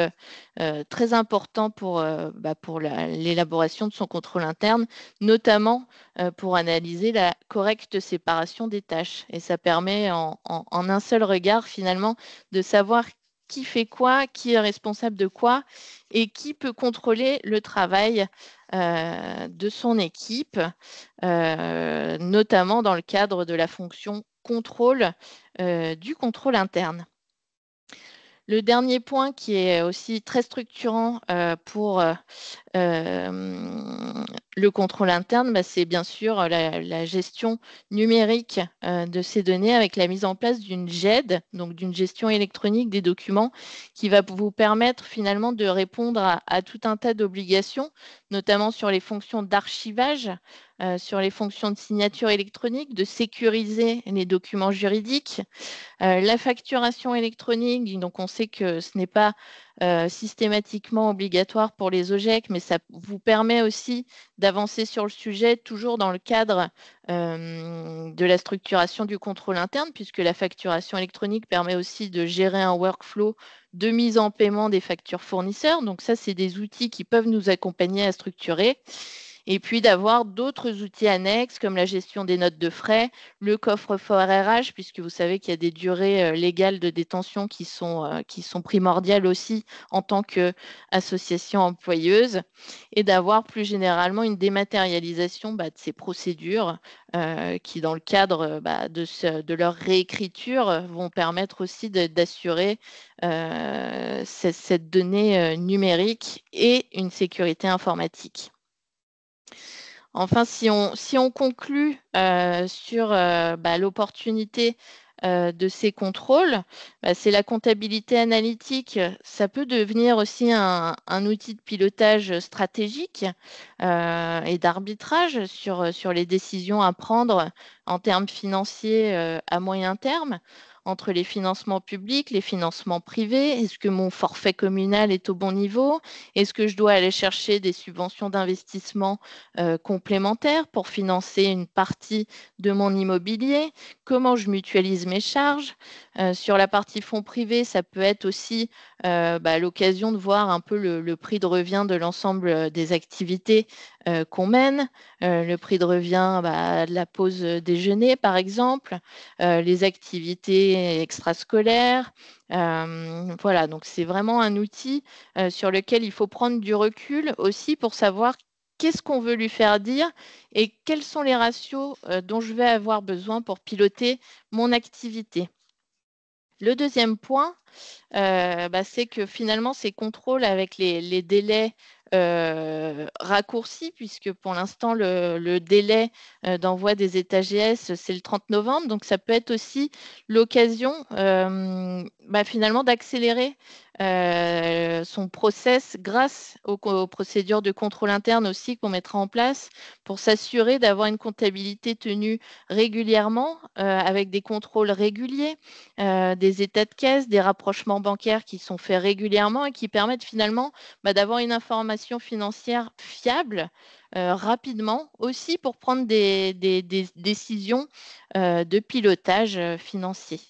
très important pour l'élaboration de son contrôle interne, notamment pour analyser la correcte séparation des tâches. Et ça permet en un seul regard, finalement, de savoir qui fait quoi, qui est responsable de quoi et qui peut contrôler le travail de son équipe, notamment dans le cadre de la fonction contrôle du contrôle interne. Le dernier point qui est aussi très structurant pour le contrôle interne, c'est bien sûr la gestion numérique de ces données avec la mise en place d'une GED, donc d'une gestion électronique des documents, qui va vous permettre finalement de répondre à tout un tas d'obligations, notamment sur les fonctions d'archivage, sur les fonctions de signature électronique, de sécuriser les documents juridiques. La facturation électronique, donc on sait que ce n'est pas systématiquement obligatoire pour les OGEC, mais ça vous permet aussi d'avancer sur le sujet, toujours dans le cadre de la structuration du contrôle interne, puisque la facturation électronique permet aussi de gérer un workflow de mise en paiement des factures fournisseurs. Donc ça, c'est des outils qui peuvent nous accompagner à structurer. Et puis d'avoir d'autres outils annexes comme la gestion des notes de frais, le coffre-fort RH, puisque vous savez qu'il y a des durées légales de détention qui sont primordiales aussi en tant qu'association employeuse, et d'avoir plus généralement une dématérialisation de ces procédures qui, dans le cadre de leur réécriture, vont permettre aussi d'assurer cette donnée numérique et une sécurité informatique. Enfin, si on conclut sur l'opportunité de ces contrôles, c'est la comptabilité analytique. Ça peut devenir aussi un outil de pilotage stratégique et d'arbitrage sur les décisions à prendre en termes financiers à moyen terme, entre les financements publics, les financements privés. Est-ce que mon forfait communal est au bon niveau? Est-ce que je dois aller chercher des subventions d'investissement complémentaires pour financer une partie de mon immobilier? Comment je mutualise mes charges? Sur la partie fonds privés, ça peut être aussi l'occasion de voir un peu le prix de revient de l'ensemble des activités qu'on mène, le prix de revient de la pause déjeuner, par exemple, les activités extrascolaires. Voilà, donc c'est vraiment un outil sur lequel il faut prendre du recul aussi pour savoir qu'est-ce qu'on veut lui faire dire et quels sont les ratios dont je vais avoir besoin pour piloter mon activité. Le deuxième point, c'est que finalement, ces contrôles avec les délais raccourcis, puisque pour l'instant, le délai d'envoi des états GS, c'est le 30 novembre. Donc, ça peut être aussi l'occasion finalement d'accélérer son process grâce aux procédures de contrôle interne aussi qu'on mettra en place pour s'assurer d'avoir une comptabilité tenue régulièrement avec des contrôles réguliers, des états de caisse, des rapprochements bancaires qui sont faits régulièrement et qui permettent finalement d'avoir une information financière fiable rapidement, aussi pour prendre des décisions de pilotage financier.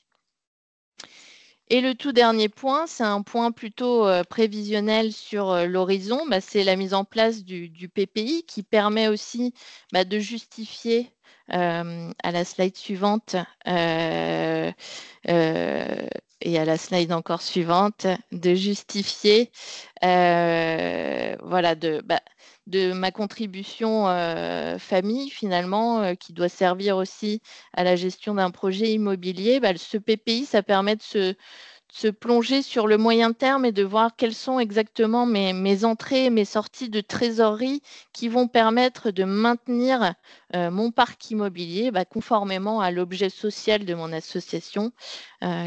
Et le tout dernier point, c'est un point plutôt prévisionnel sur l'horizon, c'est la mise en place du PPI qui permet aussi de justifier à la slide suivante et à la slide encore suivante, de justifier de ma contribution famille finalement, qui doit servir aussi à la gestion d'un projet immobilier. Ce PPI, ça permet de se plonger sur le moyen terme et de voir quelles sont exactement mes entrées et mes sorties de trésorerie qui vont permettre de maintenir mon parc immobilier conformément à l'objet social de mon association,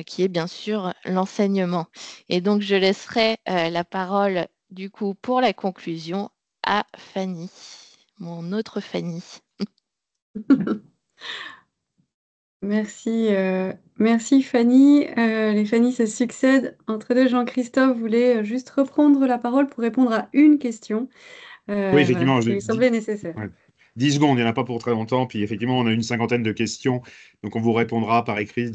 qui est bien sûr l'enseignement. Et donc, je laisserai la parole du coup pour la conclusion à Fanny, mon autre Fanny. Merci, merci Fanny. Les Fanny se succèdent. Entre deux, Jean-Christophe voulait juste reprendre la parole pour répondre à une question. Oui, effectivement, ça lui semblait nécessaire. 10 secondes, il n'y en a pas pour très longtemps. Puis effectivement, on a une cinquantaine de questions. Donc, on vous répondra par écrit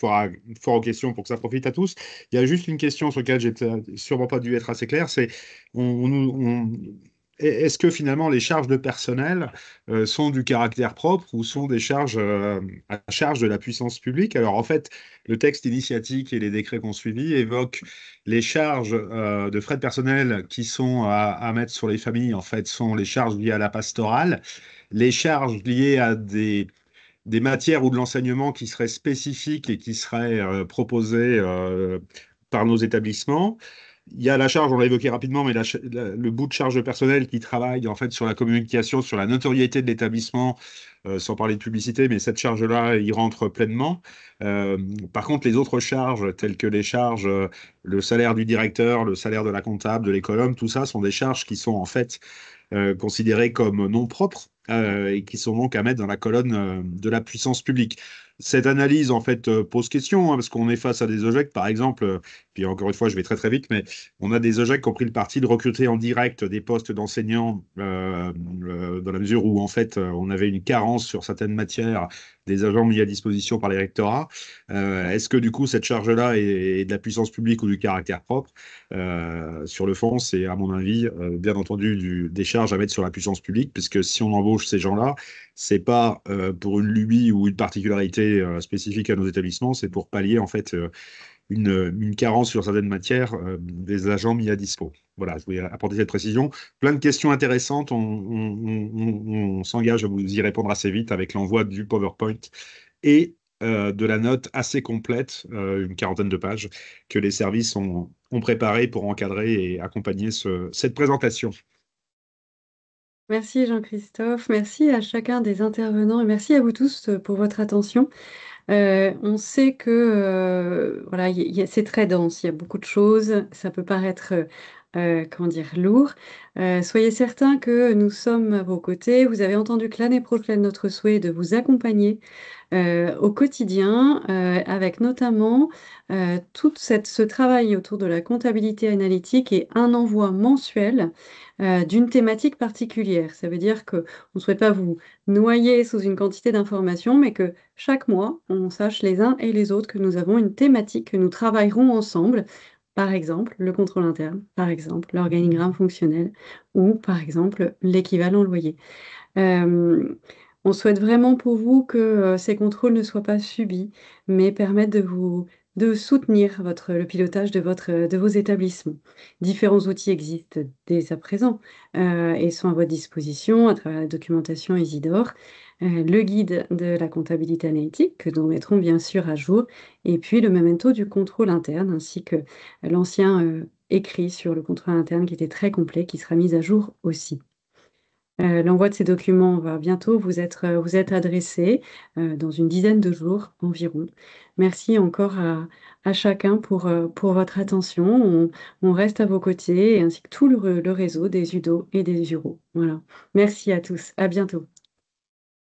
foire aux questions pour que ça profite à tous. Il y a juste une question sur laquelle j'ai sûrement pas dû être assez clair. C'est est-ce que finalement les charges de personnel sont du caractère propre ou sont des charges à charge de la puissance publique? Alors en fait, le texte initiatique et les décrets qu'on suivi évoquent les charges de frais de personnel qui sont à mettre sur les familles, en fait, sont les charges liées à la pastorale, les charges liées à des matières ou de l'enseignement qui seraient spécifiques et qui seraient proposées par nos établissements. Il y a la charge, on l'a évoqué rapidement, mais le bout de charge de personnel qui travaille en fait sur la communication, sur la notoriété de l'établissement, sans parler de publicité, mais cette charge-là, il rentre pleinement. Euh, Par contre, les autres charges, telles que les charges, le salaire du directeur, le salaire de la comptable, de l'économe, tout ça sont des charges qui sont en fait considérées comme non propres et qui sont donc à mettre dans la colonne de la puissance publique. Cette analyse, en fait, pose question, hein, parce qu'on est face à des OGEC, par exemple, puis encore une fois, je vais très très vite, mais on a des OGEC qui ont pris le parti de recruter en direct des postes d'enseignants dans la mesure où, en fait, on avait une carence sur certaines matières des agents mis à disposition par les rectorats. Est-ce que, du coup, cette charge-là est de la puissance publique ou du caractère propre? Sur le fond, c'est, à mon avis, bien entendu, des charges à mettre sur la puissance publique, puisque si on embauche ces gens-là, c'est pas pour une lubie ou une particularité spécifique à nos établissements, c'est pour pallier en fait une carence sur certaines matières des agents mis à dispo. Voilà, je voulais apporter cette précision. Plein de questions intéressantes. On s'engage à vous y répondre assez vite avec l'envoi du PowerPoint et de la note assez complète, une quarantaine de pages, que les services ont préparé pour encadrer et accompagner cette présentation. Merci Jean-Christophe, merci à chacun des intervenants et merci à vous tous pour votre attention. On sait que voilà, c'est très dense, il y a beaucoup de choses, ça peut paraître comment dire, lourd. Soyez certains que nous sommes à vos côtés. Vous avez entendu que l'année prochaine, notre souhait est de vous accompagner au quotidien, avec notamment tout ce travail autour de la comptabilité analytique et un envoi mensuel d'une thématique particulière. Ça veut dire qu'on ne souhaite pas vous noyer sous une quantité d'informations, mais que chaque mois, on sache les uns et les autres que nous avons une thématique que nous travaillerons ensemble. Par exemple, le contrôle interne, par exemple, l'organigramme fonctionnel ou par exemple l'équivalent loyer. Euh, on souhaite vraiment pour vous que ces contrôles ne soient pas subis, mais permettent de soutenir le pilotage de vos établissements. Différents outils existent dès à présent et sont à votre disposition à travers la documentation Isidore, le guide de la comptabilité analytique que nous mettrons bien sûr à jour, et puis le memento du contrôle interne, ainsi que l'ancien écrit sur le contrôle interne qui était très complet, qui sera mis à jour aussi. L'envoi de ces documents va bientôt vous être adressé dans une dizaine de jours environ. Merci encore à chacun pour votre attention. On reste à vos côtés, ainsi que tout le réseau des UDO et des URO. Voilà. Merci à tous. À bientôt.